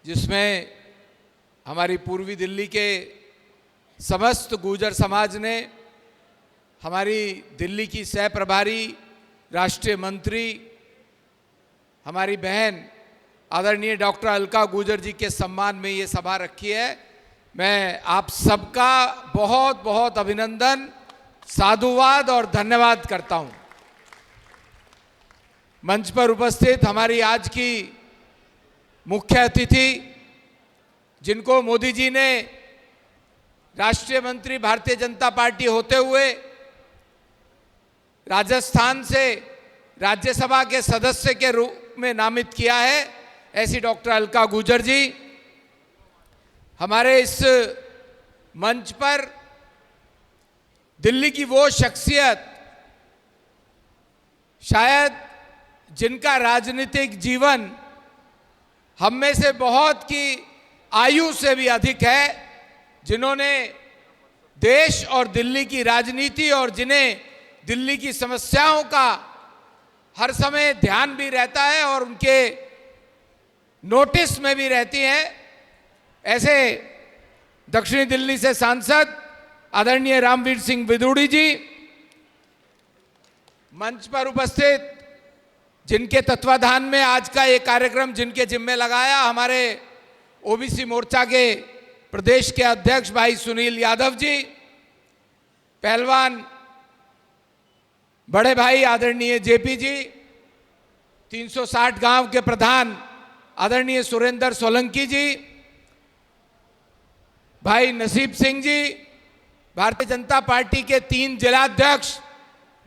जिसमें हमारी पूर्वी दिल्ली के समस्त गुर्जर समाज ने, हमारी दिल्ली की सह प्रभारी राष्ट्रीय मंत्री हमारी बहन आदरणीय डॉक्टर अलका गुर्जर जी के सम्मान में ये सभा रखी है। मैं आप सबका बहुत बहुत अभिनंदन, साधुवाद और धन्यवाद करता हूं। मंच पर उपस्थित हमारी आज की मुख्य अतिथि, जिनको मोदी जी ने राष्ट्रीय मंत्री भारतीय जनता पार्टी होते हुए राजस्थान से राज्यसभा के सदस्य के रूप में नामित किया है, ऐसी डॉक्टर अलका गुर्जर जी हमारे इस मंच पर दिल्ली की वो शख्सियत, शायद जिनका राजनीतिक जीवन हम में से बहुत की आयु से भी अधिक है, जिन्होंने देश और दिल्ली की राजनीति और जिन्हें दिल्ली की समस्याओं का हर समय ध्यान भी रहता है और उनके नोटिस में भी रहती हैं, ऐसे दक्षिणी दिल्ली से सांसद आदरणीय रामवीर सिंह विदुड़ी जी, मंच पर उपस्थित जिनके तत्वाधान में आज का ये कार्यक्रम जिनके जिम्मे लगाया, हमारे ओबीसी मोर्चा के प्रदेश के अध्यक्ष भाई सुनील यादव जी, पहलवान बड़े भाई आदरणीय जेपी जी, 360 गांव के प्रधान आदरणीय सुरेंद्र सोलंकी जी, भाई नसीब सिंह जी, भारतीय जनता पार्टी के 3 जिलाध्यक्ष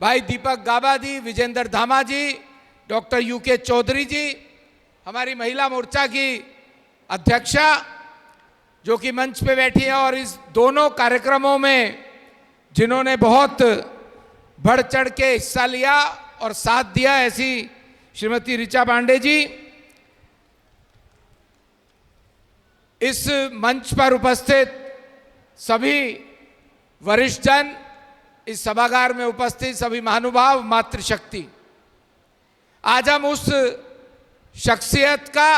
भाई दीपक गाबा जी, विजेंद्र धामा जी, डॉक्टर यूके चौधरी जी, हमारी महिला मोर्चा की अध्यक्षा जो कि मंच पे बैठी है, और इस दोनों कार्यक्रमों में जिन्होंने बहुत बढ़ चढ़ के हिस्सा लिया और साथ दिया, ऐसी श्रीमती ऋचा पांडे जी, इस मंच पर उपस्थित सभी वरिष्ठ जन, इस सभागार में उपस्थित सभी महानुभाव, मातृशक्ति, आज हम उस शख्सियत का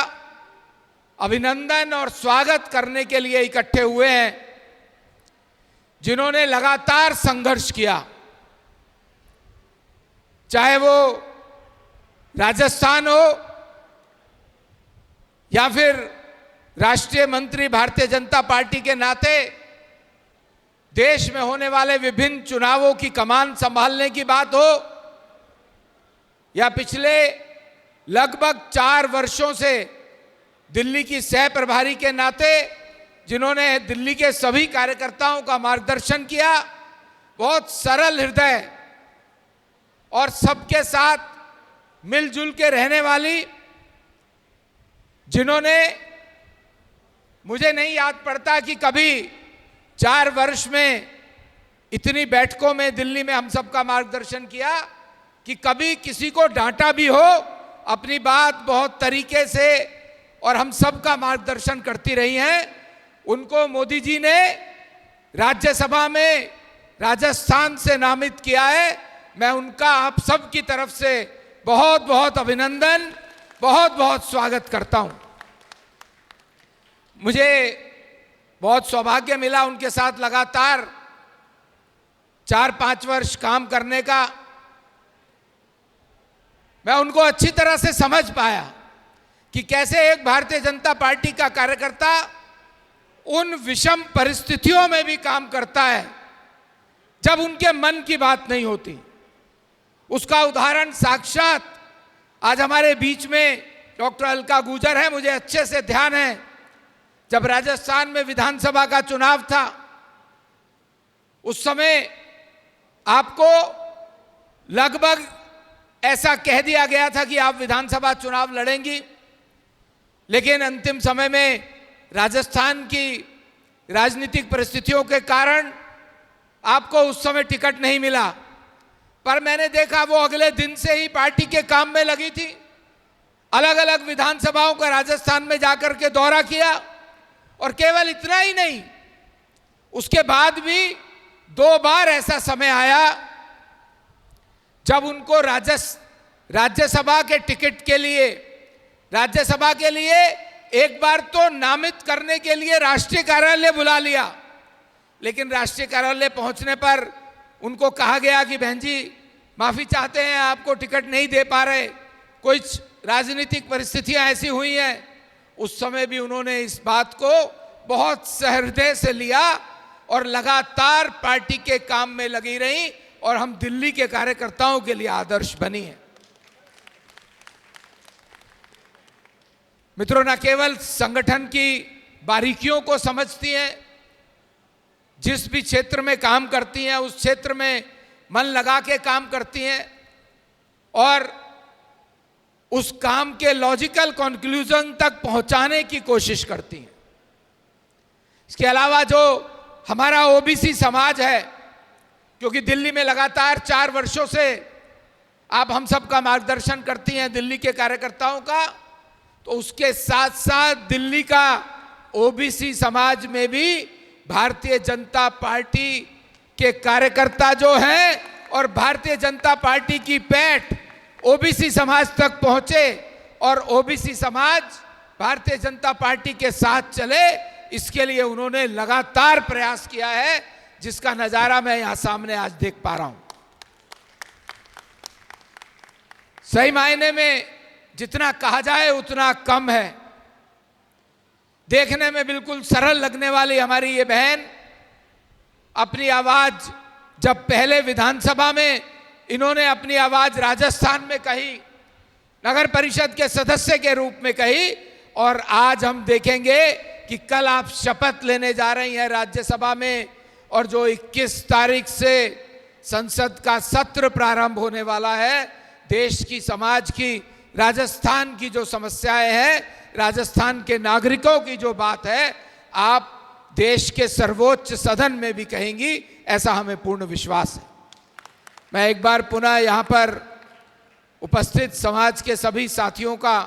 अभिनंदन और स्वागत करने के लिए इकट्ठे हुए हैं जिन्होंने लगातार संघर्ष किया, चाहे वो राजस्थान हो या फिर राष्ट्रीय मंत्री भारतीय जनता पार्टी के नाते देश में होने वाले विभिन्न चुनावों की कमान संभालने की बात हो, या पिछले लगभग 4 वर्षों से दिल्ली की सह प्रभारी के नाते जिन्होंने दिल्ली के सभी कार्यकर्ताओं का मार्गदर्शन किया, बहुत सरल हृदय और सबके साथ मिलजुल के रहने वाली, जिन्होंने, मुझे नहीं याद पड़ता कि कभी 4 वर्ष में इतनी बैठकों में दिल्ली में हम सबका मार्गदर्शन किया कि कभी किसी को डांटा भी हो, अपनी बात बहुत तरीके से और हम सबका मार्गदर्शन करती रही हैं। उनको मोदी जी ने राज्यसभा में राजस्थान से नामित किया है। मैं उनका आप सब की तरफ से बहुत बहुत अभिनंदन, बहुत बहुत स्वागत करता हूं। मुझे बहुत सौभाग्य मिला उनके साथ लगातार 4-5 वर्ष काम करने का। मैं उनको अच्छी तरह से समझ पाया कि कैसे एक भारतीय जनता पार्टी का कार्यकर्ता उन विषम परिस्थितियों में भी काम करता है जब उनके मन की बात नहीं होती। उसका उदाहरण साक्षात आज हमारे बीच में डॉक्टर अलका गुजर है। मुझे अच्छे से ध्यान है जब राजस्थान में विधानसभा का चुनाव था, उस समय आपको लगभग ऐसा कह दिया गया था कि आप विधानसभा चुनाव लड़ेंगी, लेकिन अंतिम समय में राजस्थान की राजनीतिक परिस्थितियों के कारण आपको उस समय टिकट नहीं मिला। पर मैंने देखा वो अगले दिन से ही पार्टी के काम में लगी थी। अलग अलग विधानसभाओं का राजस्थान में जाकर के दौरा किया, और केवल इतना ही नहीं, उसके बाद भी 2 बार ऐसा समय आया जब उनको राज्यसभा के टिकट के लिए, राज्यसभा के लिए एक बार तो नामित करने के लिए राष्ट्रीय कार्यालय बुला लिया, लेकिन राष्ट्रीय कार्यालय पहुंचने पर उनको कहा गया कि बहन जी माफी चाहते हैं, आपको टिकट नहीं दे पा रहे, कुछ राजनीतिक परिस्थितियां ऐसी हुई हैं। उस समय भी उन्होंने इस बात को बहुत सहृदय से लिया और लगातार पार्टी के काम में लगी रही, और हम दिल्ली के कार्यकर्ताओं के लिए आदर्श बनी है। मित्रों, न केवल संगठन की बारीकियों को समझती हैं, जिस भी क्षेत्र में काम करती हैं उस क्षेत्र में मन लगा के काम करती हैं और उस काम के लॉजिकल कंक्लूजन तक पहुंचाने की कोशिश करती हैं। इसके अलावा जो हमारा ओबीसी समाज है, क्योंकि दिल्ली में लगातार 4 वर्षों से आप हम सब का मार्गदर्शन करती हैं दिल्ली के कार्यकर्ताओं का, तो उसके साथ साथ दिल्ली का ओबीसी समाज में भी भारतीय जनता पार्टी के कार्यकर्ता जो हैं और भारतीय जनता पार्टी की पैठ ओबीसी समाज तक पहुंचे और ओबीसी समाज भारतीय जनता पार्टी के साथ चले, इसके लिए उन्होंने लगातार प्रयास किया है, जिसका नजारा मैं यहां सामने आज देख पा रहा हूं। सही मायने में जितना कहा जाए उतना कम है। देखने में बिल्कुल सरल लगने वाली हमारी ये बहन अपनी आवाज जब पहले विधानसभा में इन्होंने अपनी आवाज राजस्थान में कही, नगर परिषद के सदस्य के रूप में कही, और आज हम देखेंगे कि कि कल आप शपथ लेने जा रही हैं राज्यसभा में, और जो 21 तारीख से संसद का सत्र प्रारंभ होने वाला है, देश की, समाज की, राजस्थान की जो समस्याएं हैं, राजस्थान के नागरिकों की जो बात है, आप देश के सर्वोच्च सदन में भी कहेंगी, ऐसा हमें पूर्ण विश्वास है। मैं एक बार पुनः यहाँ पर उपस्थित समाज के सभी साथियों का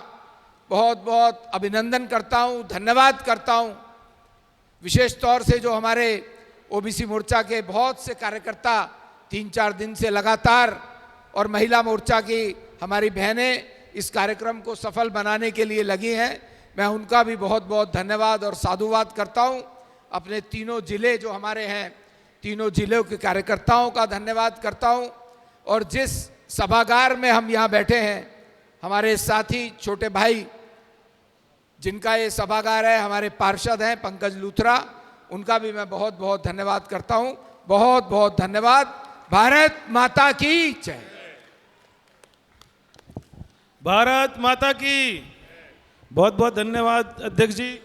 बहुत बहुत अभिनंदन करता हूँ, धन्यवाद करता हूँ। विशेष तौर से जो हमारे ओबीसी मोर्चा के बहुत से कार्यकर्ता 3-4 दिन से लगातार, और महिला मोर्चा की हमारी बहनें इस कार्यक्रम को सफल बनाने के लिए लगी हैं, मैं उनका भी बहुत बहुत धन्यवाद और साधुवाद करता हूँ। अपने तीनों जिले जो हमारे हैं, तीनों जिलों के कार्यकर्ताओं का धन्यवाद करता हूँ। और जिस सभागार में हम यहाँ बैठे हैं, हमारे साथी छोटे भाई जिनका ये सभागार है, हमारे पार्षद हैं पंकज लूथरा, उनका भी मैं बहुत बहुत धन्यवाद करता हूँ। बहुत बहुत धन्यवाद। भारत माता की जय। भारत माता की। बहुत बहुत धन्यवाद अध्यक्ष जी।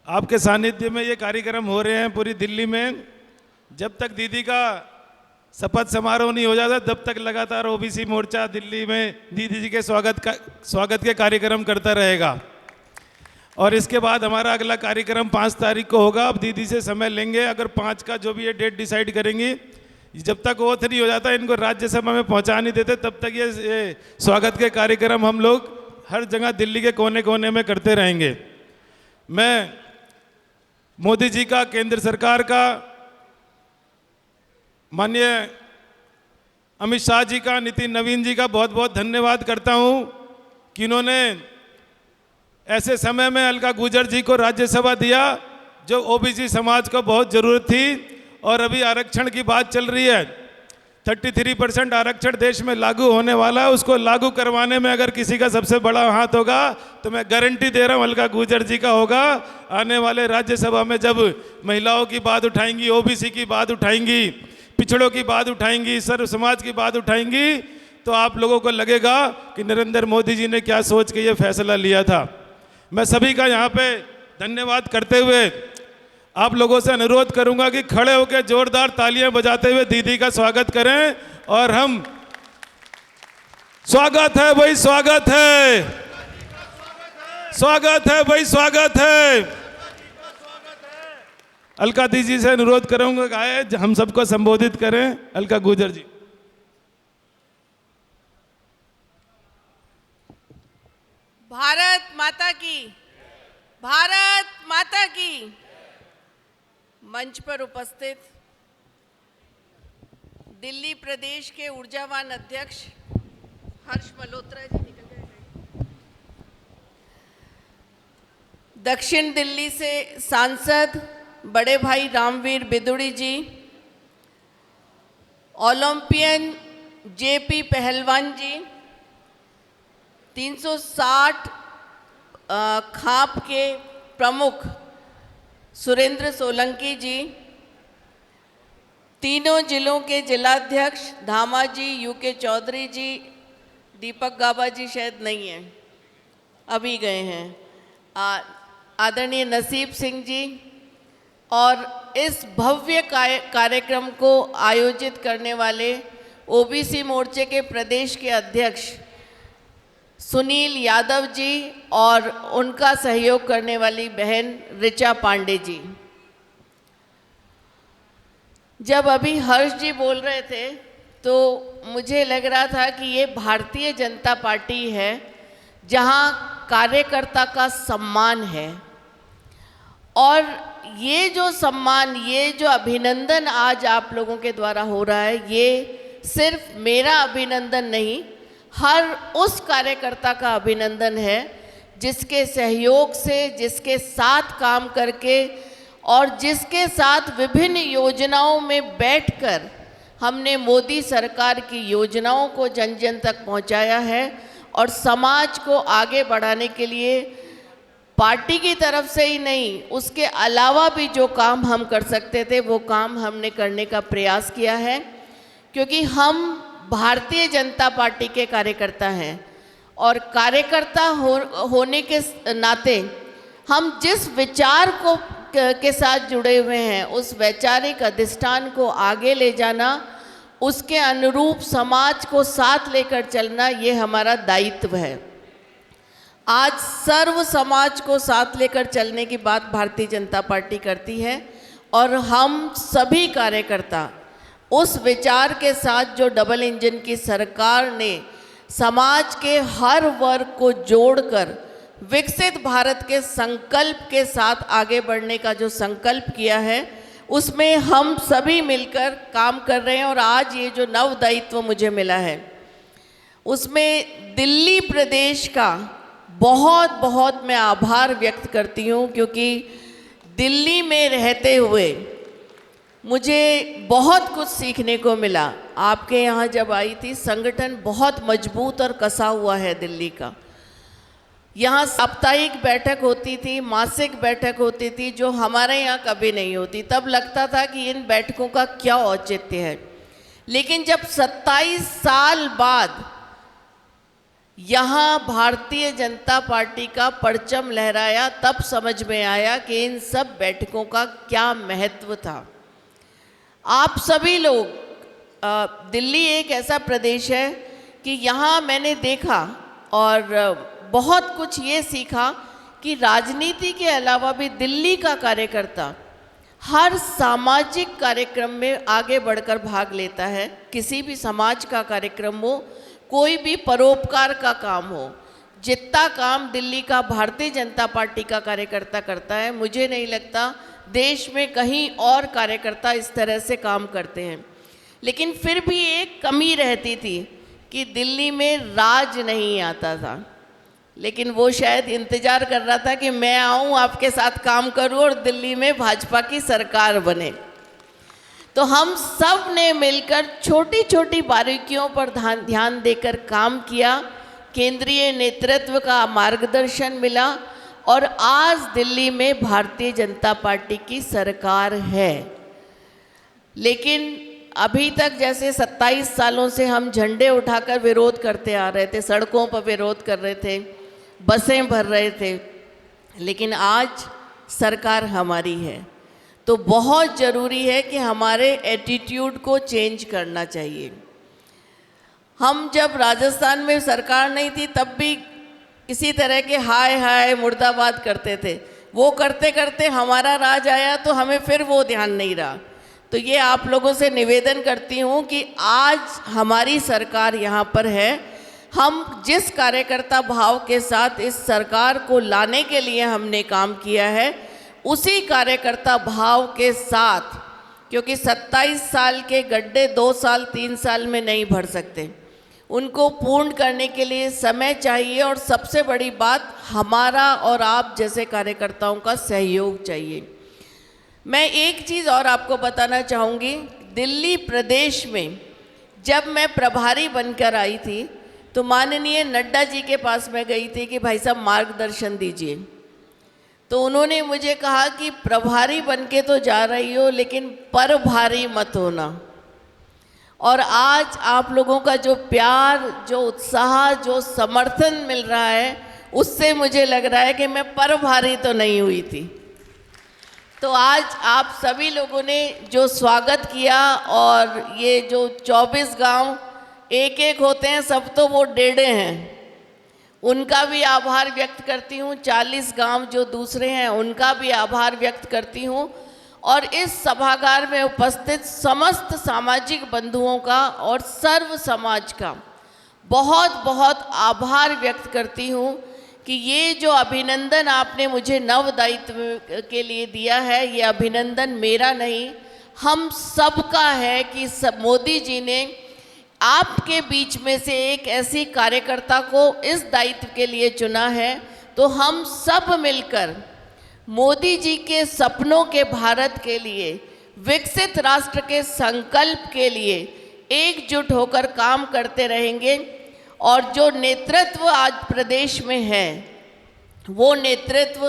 आपके सानिध्य में ये कार्यक्रम हो रहे हैं पूरी दिल्ली में। जब तक दीदी का शपथ समारोह नहीं हो जाता, तब तक लगातार ओबीसी मोर्चा दिल्ली में दीदी जी के स्वागत के कार्यक्रम करता रहेगा। और इसके बाद हमारा अगला कार्यक्रम 5 तारीख को होगा। अब दीदी से समय लेंगे, अगर 5 का जो भी ये डेट डिसाइड करेंगी, जब तक ओथ नहीं हो जाता, इनको राज्यसभा में पहुंचा नहीं देते, तब तक ये स्वागत के कार्यक्रम हम लोग हर जगह दिल्ली के कोने कोने में करते रहेंगे। मैं मोदी जी का, केंद्र सरकार का, माननीय अमित शाह जी का, नितिन नवीन जी का बहुत बहुत धन्यवाद करता हूं कि इन्होंने ऐसे समय में अलका गुर्जर जी को राज्यसभा दिया जो ओबीसी समाज को बहुत ज़रूरत थी। और अभी आरक्षण की बात चल रही है, 33% आरक्षण देश में लागू होने वाला है। उसको लागू करवाने में अगर किसी का सबसे बड़ा हाथ होगा तो मैं गारंटी दे रहा हूँ अलका गुर्जर जी का होगा। आने वाले राज्यसभा में जब महिलाओं की बात उठाएंगी, ओबीसी की बात उठाएंगी, पिछड़ों की बात उठाएंगी, सर्व समाज की बात उठाएंगी, तो आप लोगों को लगेगा कि नरेंद्र मोदी जी ने क्या सोच के ये फैसला लिया था। मैं सभी का यहाँ पे धन्यवाद करते हुए आप लोगों से अनुरोध करूंगा कि खड़े होकर जोरदार तालियां बजाते हुए दीदी का स्वागत करें। और हम स्वागत है भाई, स्वागत है, स्वागत है भाई, स्वागत है। अलका दीदी से अनुरोध करूंगा कि आए हम सबको संबोधित करें। अलका गुर्जर जी। भारत माता की, भारत माता की। मंच पर उपस्थित दिल्ली प्रदेश के ऊर्जावान अध्यक्ष हर्ष मल्होत्रा जी, निकल गए। दक्षिण दिल्ली से सांसद बड़े भाई रामवीर बिदुड़ी जी, ओलंपियन जेपी पहलवान जी, 360 खाप के प्रमुख सुरेंद्र सोलंकी जी, तीनों जिलों के जिलाध्यक्ष धामा जी, यूके चौधरी जी, दीपक गाबा जी शायद नहीं हैं, अभी गए हैं, आदरणीय नसीब सिंह जी, और इस भव्य कार्यक्रम को आयोजित करने वाले ओबीसी मोर्चे के प्रदेश के अध्यक्ष सुनील यादव जी और उनका सहयोग करने वाली बहन ऋचा पांडे जी। जब अभी हर्ष जी बोल रहे थे तो मुझे लग रहा था कि ये भारतीय जनता पार्टी है जहां कार्यकर्ता का सम्मान है। और ये जो सम्मान, ये जो अभिनंदन आज आप लोगों के द्वारा हो रहा है, ये सिर्फ मेरा अभिनंदन नहीं, हर उस कार्यकर्ता का अभिनंदन है जिसके सहयोग से, जिसके साथ काम करके और जिसके साथ विभिन्न योजनाओं में बैठकर हमने मोदी सरकार की योजनाओं को जन जन तक पहुंचाया है। और समाज को आगे बढ़ाने के लिए पार्टी की तरफ से ही नहीं, उसके अलावा भी जो काम हम कर सकते थे वो काम हमने करने का प्रयास किया है, क्योंकि हम भारतीय जनता पार्टी के कार्यकर्ता हैं। और कार्यकर्ता होने के नाते हम जिस विचार को के साथ जुड़े हुए हैं, उस वैचारिक अधिष्ठान को आगे ले जाना, उसके अनुरूप समाज को साथ लेकर चलना, ये हमारा दायित्व है। आज सर्व समाज को साथ लेकर चलने की बात भारतीय जनता पार्टी करती है और हम सभी कार्यकर्ता उस विचार के साथ जो डबल इंजन की सरकार ने समाज के हर वर्ग को जोड़कर विकसित भारत के संकल्प के साथ आगे बढ़ने का जो संकल्प किया है, उसमें हम सभी मिलकर काम कर रहे हैं। और आज ये जो नव दायित्व मुझे मिला है, उसमें दिल्ली प्रदेश का बहुत बहुत मैं आभार व्यक्त करती हूँ, क्योंकि दिल्ली में रहते हुए मुझे बहुत कुछ सीखने को मिला। आपके यहाँ जब आई थी, संगठन बहुत मजबूत और कसा हुआ है दिल्ली का। यहाँ साप्ताहिक बैठक होती थी, मासिक बैठक होती थी, जो हमारे यहाँ कभी नहीं होती। तब लगता था कि इन बैठकों का क्या औचित्य है। लेकिन जब 27 साल बाद यहाँ भारतीय जनता पार्टी का परचम लहराया, तब समझ में आया कि इन सब बैठकों का क्या महत्व था। आप सभी लोग, दिल्ली एक ऐसा प्रदेश है कि यहाँ मैंने देखा और बहुत कुछ ये सीखा कि राजनीति के अलावा भी दिल्ली का कार्यकर्ता हर सामाजिक कार्यक्रम में आगे बढ़कर भाग लेता है। किसी भी समाज का कार्यक्रम हो, कोई भी परोपकार का काम हो, जितना काम दिल्ली का भारतीय जनता पार्टी का कार्यकर्ता करता है, मुझे नहीं लगता देश में कहीं और कार्यकर्ता इस तरह से काम करते हैं। लेकिन फिर भी एक कमी रहती थी कि दिल्ली में राज नहीं आता था। लेकिन वो शायद इंतज़ार कर रहा था कि मैं आऊँ, आपके साथ काम करूँ और दिल्ली में भाजपा की सरकार बने। तो हम सब ने मिलकर छोटी छोटी बारीकियों पर ध्यान देकर काम किया, केंद्रीय नेतृत्व का मार्गदर्शन मिला और आज दिल्ली में भारतीय जनता पार्टी की सरकार है। लेकिन अभी तक जैसे 27 सालों से हम झंडे उठाकर विरोध करते आ रहे थे, सड़कों पर विरोध कर रहे थे, बसें भर रहे थे, लेकिन आज सरकार हमारी है। तो बहुत ज़रूरी है कि हमारे एटीट्यूड को चेंज करना चाहिए। हम जब राजस्थान में सरकार नहीं थी, तब भी इसी तरह के हाय हाय मुर्दाबाद करते थे। वो करते करते हमारा राज आया तो हमें फिर वो ध्यान नहीं रहा। तो ये आप लोगों से निवेदन करती हूँ कि आज हमारी सरकार यहाँ पर है। हम जिस कार्यकर्ता भाव के साथ इस सरकार को लाने के लिए हमने काम किया है, उसी कार्यकर्ता भाव के साथ, क्योंकि 27 साल के गड्ढे 2 साल 3 साल में नहीं भर सकते, उनको पूर्ण करने के लिए समय चाहिए और सबसे बड़ी बात हमारा और आप जैसे कार्यकर्ताओं का सहयोग चाहिए। मैं एक चीज़ और आपको बताना चाहूँगी। दिल्ली प्रदेश में जब मैं प्रभारी बनकर आई थी तो माननीय नड्डा जी के पास मैं गई थी कि भाई साहब मार्गदर्शन दीजिए। तो उन्होंने मुझे कहा कि प्रभारी बनके तो जा रही हो, लेकिन पर भारी मत होना। और आज आप लोगों का जो प्यार, जो उत्साह, जो समर्थन मिल रहा है, उससे मुझे लग रहा है कि मैं पर भारी तो नहीं हुई थी। तो आज आप सभी लोगों ने जो स्वागत किया और ये जो 24 गांव एक एक होते हैं, सब तो वो डेढ़े हैं, उनका भी आभार व्यक्त करती हूँ। 40 गांव जो दूसरे हैं, उनका भी आभार व्यक्त करती हूँ। और इस सभागार में उपस्थित समस्त सामाजिक बंधुओं का और सर्व समाज का बहुत बहुत आभार व्यक्त करती हूँ कि ये जो अभिनंदन आपने मुझे नव दायित्व के लिए दिया है, ये अभिनंदन मेरा नहीं, हम सबका है कि सब मोदी जी ने आपके बीच में से एक ऐसी कार्यकर्ता को इस दायित्व के लिए चुना है। तो हम सब मिलकर मोदी जी के सपनों के भारत के लिए, विकसित राष्ट्र के संकल्प के लिए एकजुट होकर काम करते रहेंगे। और जो नेतृत्व आज प्रदेश में है, वो नेतृत्व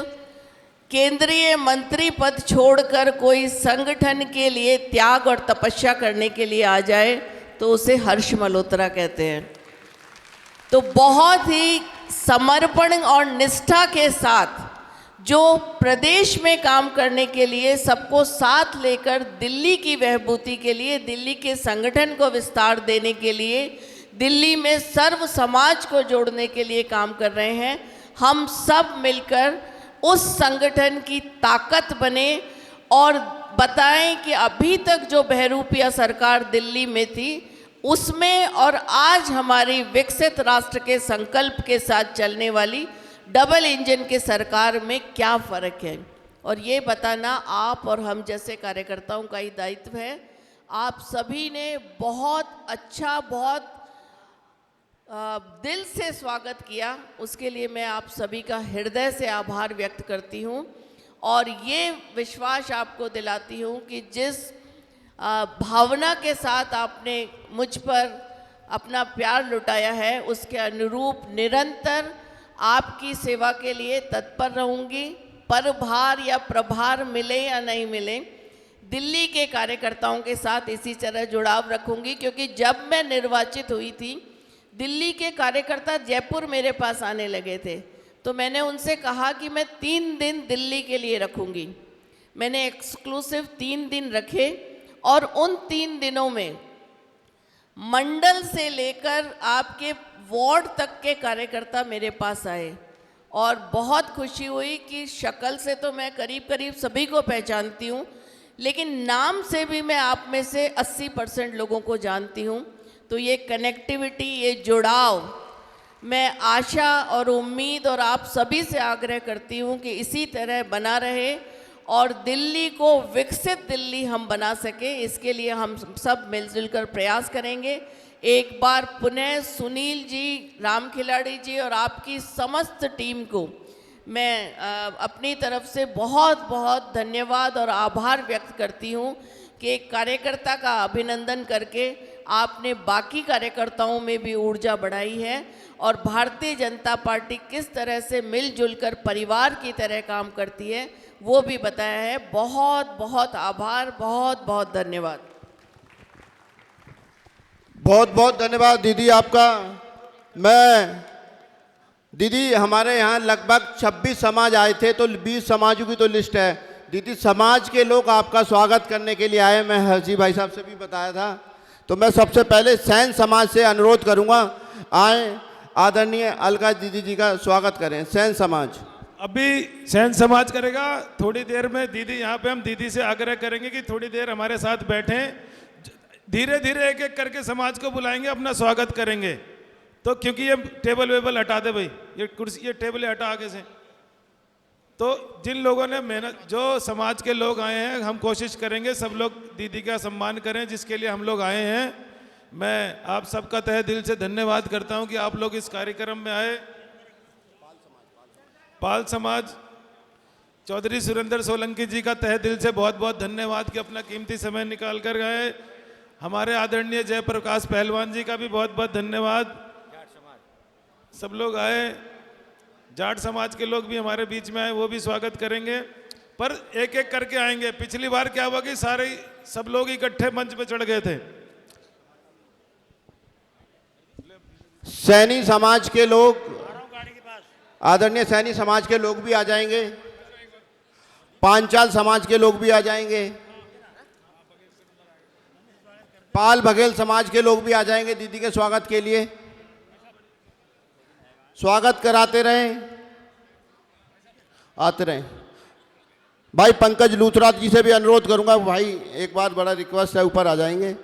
केंद्रीय मंत्री पद छोड़कर कोई संगठन के लिए त्याग और तपस्या करने के लिए आ जाए तो उसे हर्ष मल्होत्रा कहते हैं। तो बहुत ही समर्पण और निष्ठा के साथ जो प्रदेश में काम करने के लिए सबको साथ लेकर दिल्ली की बहबूदी के लिए, दिल्ली के संगठन को विस्तार देने के लिए, दिल्ली में सर्व समाज को जोड़ने के लिए काम कर रहे हैं। हम सब मिलकर उस संगठन की ताकत बने और बताएं कि अभी तक जो बहरूपिया सरकार दिल्ली में थी उसमें और आज हमारी विकसित राष्ट्र के संकल्प के साथ चलने वाली डबल इंजन के सरकार में क्या फ़र्क है, और ये बताना आप और हम जैसे कार्यकर्ताओं का ही दायित्व है। आप सभी ने बहुत अच्छा, बहुत दिल से स्वागत किया, उसके लिए मैं आप सभी का हृदय से आभार व्यक्त करती हूँ और ये विश्वास आपको दिलाती हूँ कि जिस भावना के साथ आपने मुझ पर अपना प्यार लुटाया है उसके अनुरूप निरंतर आपकी सेवा के लिए तत्पर रहूँगी। परभार या प्रभार मिले या नहीं मिले, दिल्ली के कार्यकर्ताओं के साथ इसी तरह जुड़ाव रखूँगी, क्योंकि जब मैं निर्वाचित हुई थी दिल्ली के कार्यकर्ता जयपुर मेरे पास आने लगे थे, तो मैंने उनसे कहा कि मैं 3 दिन दिल्ली के लिए रखूँगी। मैंने एक्सक्लूसिव 3 दिन रखे और उन 3 दिनों में मंडल से लेकर आपके वार्ड तक के कार्यकर्ता मेरे पास आए और बहुत खुशी हुई कि शक्ल से तो मैं करीब करीब सभी को पहचानती हूँ, लेकिन नाम से भी मैं आप में से 80% लोगों को जानती हूँ। तो ये कनेक्टिविटी, ये जुड़ाव, मैं आशा और उम्मीद और आप सभी से आग्रह करती हूँ कि इसी तरह बना रहे और दिल्ली को विकसित दिल्ली हम बना सके, इसके लिए हम सब मिलजुल कर प्रयास करेंगे। एक बार पुनः सुनील जी, राम खिलाड़ी जी और आपकी समस्त टीम को मैं अपनी तरफ से बहुत बहुत धन्यवाद और आभार व्यक्त करती हूँ कि एक कार्यकर्ता का अभिनंदन करके आपने बाकी कार्यकर्ताओं में भी ऊर्जा बढ़ाई है और भारतीय जनता पार्टी किस तरह से मिलजुल कर परिवार की तरह काम करती है वो भी बताया है। बहुत बहुत आभार, बहुत बहुत धन्यवाद। बहुत बहुत धन्यवाद दीदी आपका। मैं दीदी, हमारे यहाँ लगभग 26 समाज आए थे, तो 20 समाजों की तो लिस्ट है। दीदी, समाज के लोग आपका स्वागत करने के लिए आए, मैं हर्षी भाई साहब से भी बताया था। तो मैं सबसे पहले सैन समाज से अनुरोध करूँगा, आए आदरणीय अलका दीदी जी का स्वागत करें। सैन समाज अभी सैन समाज करेगा थोड़ी देर में। दीदी यहाँ पे हम दीदी से आग्रह करेंगे कि थोड़ी देर हमारे साथ बैठें, धीरे धीरे एक एक करके समाज को बुलाएंगे, अपना स्वागत करेंगे। तो क्योंकि ये टेबल वेबल हटा दे भाई, ये कुर्सी, ये टेबल हटा आगे से। तो जिन लोगों ने मेहनत, जो समाज के लोग आए हैं, हम कोशिश करेंगे सब लोग दीदी का सम्मान करें जिसके लिए हम लोग आए हैं। मैं आप सबका तहे दिल से धन्यवाद करता हूं कि आप लोग इस कार्यक्रम में आए। पाल समाज चौधरी सुरेंद्र सोलंकी जी का तहे दिल से बहुत बहुत धन्यवाद कि अपना कीमती समय निकाल कर गए। हमारे आदरणीय जयप्रकाश पहलवान जी का भी बहुत बहुत धन्यवाद। सब लोग आए, जाट समाज के लोग भी हमारे बीच में आए, वो भी स्वागत करेंगे, पर एक एक करके आएंगे। पिछली बार क्या हुआ कि सब लोग इकट्ठे मंच पे चढ़ गए थे। सैनी समाज के लोग, आदरणीय सैनी समाज के लोग भी आ जाएंगे, पांचाल समाज के लोग भी आ जाएंगे, पाल बघेल समाज के लोग भी आ जाएंगे दीदी के स्वागत के लिए। स्वागत कराते रहें, आते रहें। भाई पंकज लूथरा जी से भी अनुरोध करूंगा, भाई एक बार बड़ा रिक्वेस्ट है, ऊपर आ जाएंगे।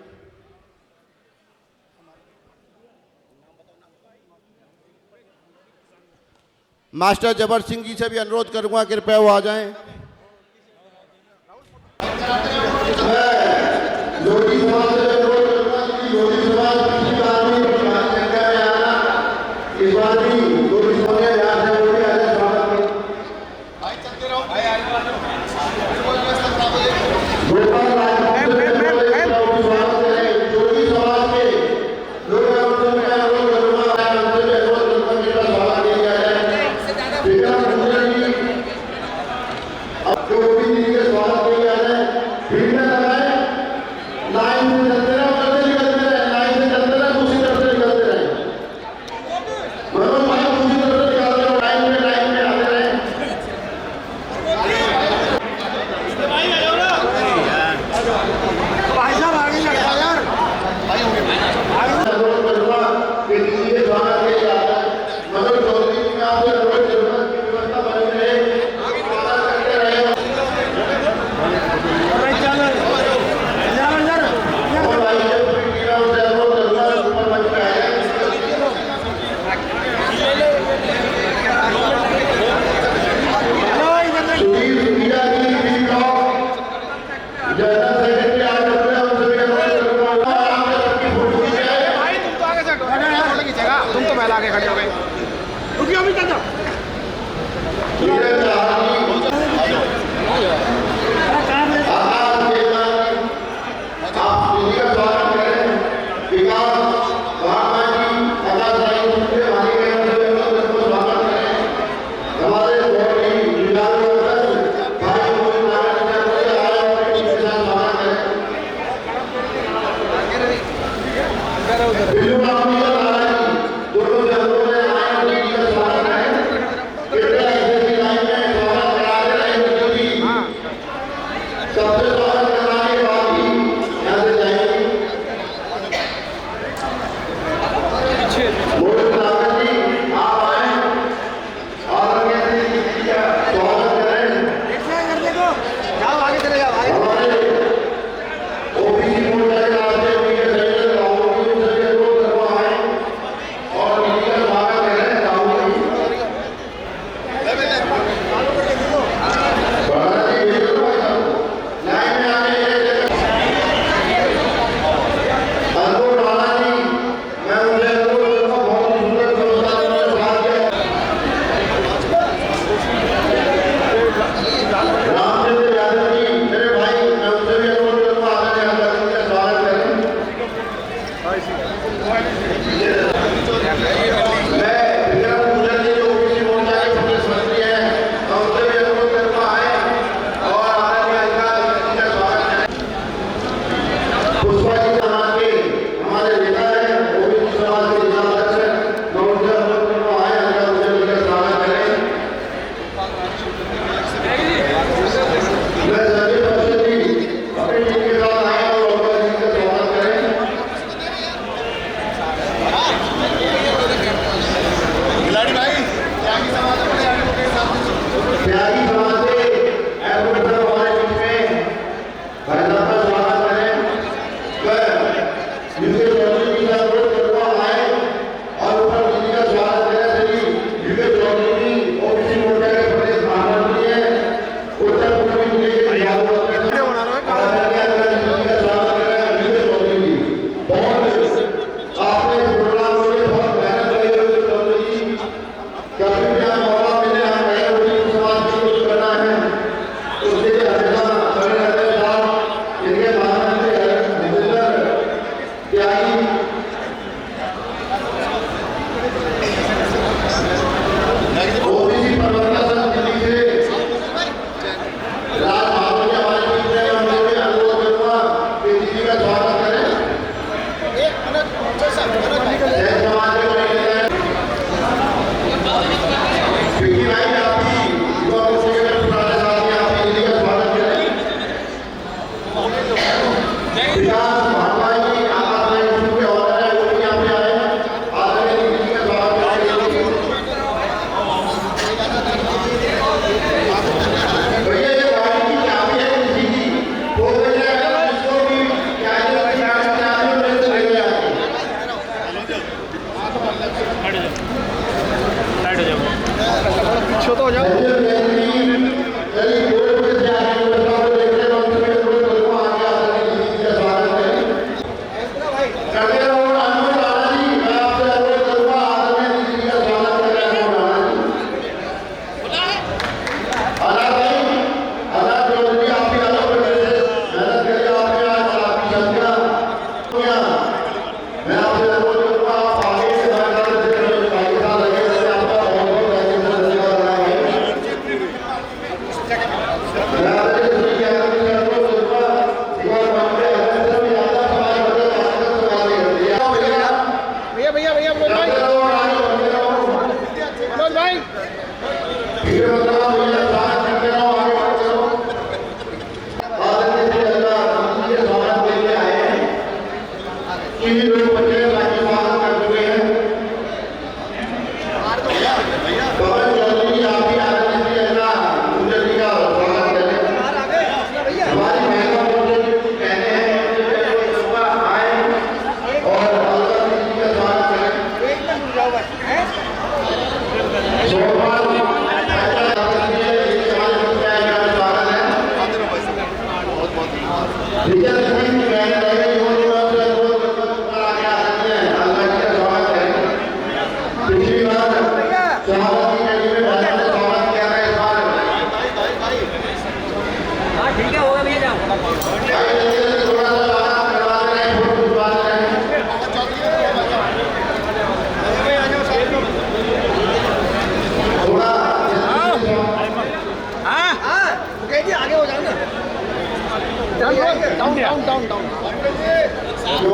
मास्टर जबर सिंह जी से भी अनुरोध करूंगा, कृपया वो आ जाएं।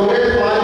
Terima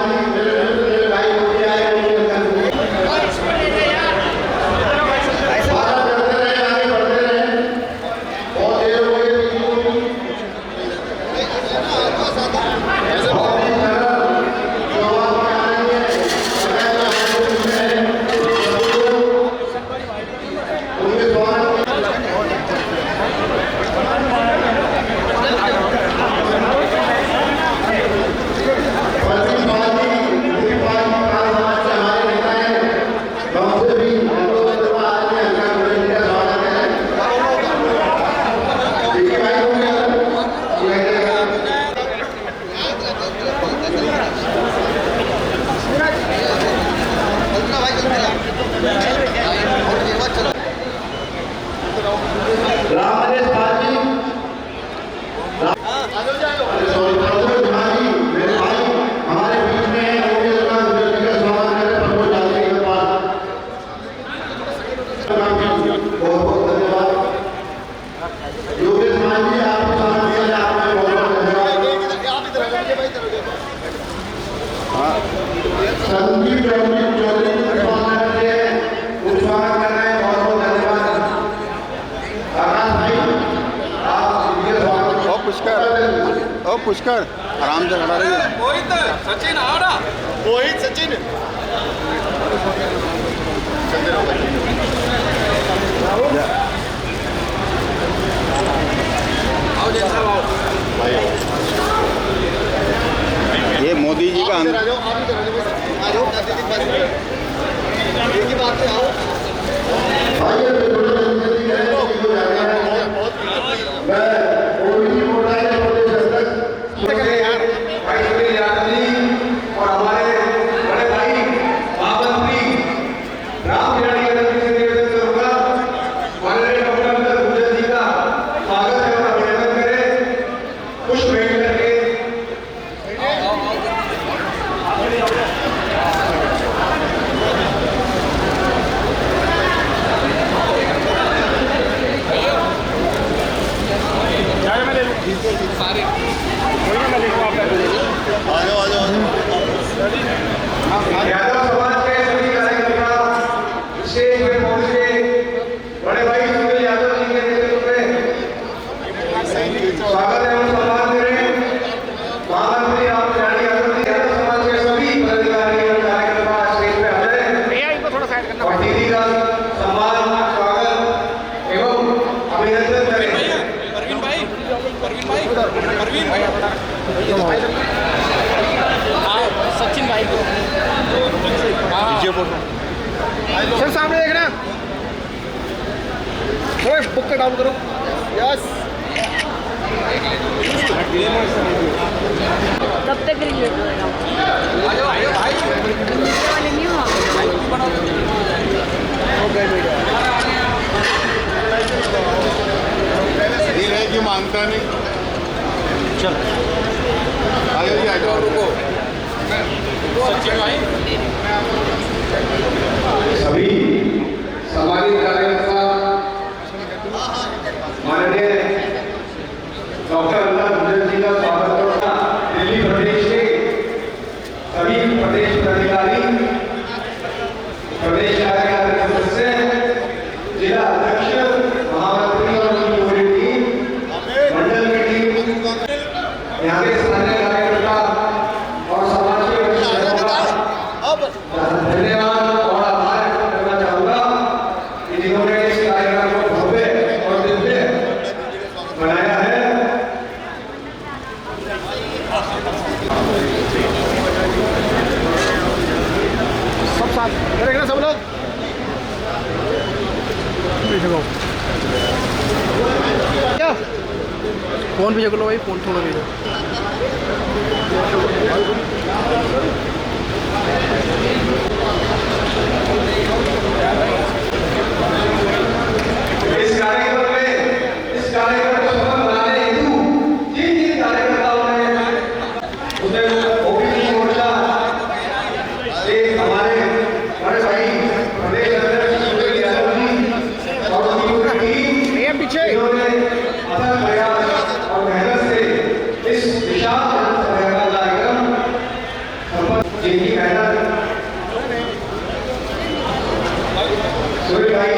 आकाश भाई आप ये स्वागत ओ पुष्कर आराम से खड़ा रहिए। मोहित सचिन आओ ना। मोहित सचिन आओ जैसा आओ। ये मोदी जी का और हमारे बड़े भाई महामंत्री राम से निवेदन करूंगा माननीय डॉक्टर गुजर जी का स्वागत है और अभिनंदन करें पुष्प भेंट करके। यादव समाज के सभी कार्यकर्ता स्टेज पे पहुंच के बड़े भाई सुनील यादव जी के नेतृत्व में स्वागत है और सम्मान करें। महामंत्री राम यादव जी यादव समाज के सभी पदाधिकारी और कार्यकर्ता स्टेज पे आ जाए और दीदी का सम्मान स्वागत एवं अभिनंदन करें। सचिन भाई को सर सामने देखना, थोड़ा बुक का डाउन करो। यस कब तक रिलीज होएगा? वाले नहीं हुआ। ये है कि मानता नहीं। चल आगे भी आ जाओ। रुको सचिन भाई सभी सामाजिक कार्यकर्ता माननीय डॉक्टर गुजर जी का स्वागत करना। दिल्ली प्रदेश के सभी प्रदेश पदाधिकारी, प्रदेश कार्यकारिणी सदस्य, जिला अध्यक्ष, महामंत्री और उनकी पूरी टीम, मंडल की टीम, यहाँ के स्थानीय कार्यकर्ता और समाज के वरिष्ठ लोगों का धन्यवाद और आभार व्यक्त करना चाहूंगा कि जिन्होंने इस कार्यक्रम को भव्य और दिव्य बनाया है। सब साथ देखना सब लोग। क्या फोन भी जगलो भाई, फोन थोड़ा भेजो। इस कार्यक्रम को सफल बनाने हेतु जिन कार्यकर्ताओं ने उधर ओबीसी मोर्चा से हमारे बड़े भाई प्रदेश अध्यक्ष सुनील यादव जी और उनकी पूरी टीम इन्होंने अथक प्रयास और मेहनत से इस विशाल जनसभा का कार्यक्रम सफल, जिनकी मेहनत सुनील भाई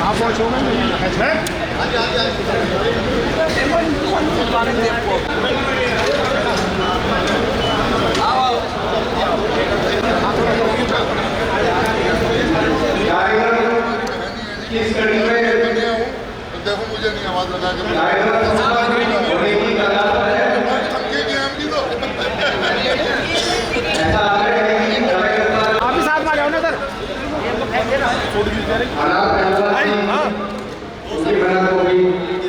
आप पहुंचो में देखो मुझे नहीं आवाज लगा के आप भी साथ में आ जाओ ना सर।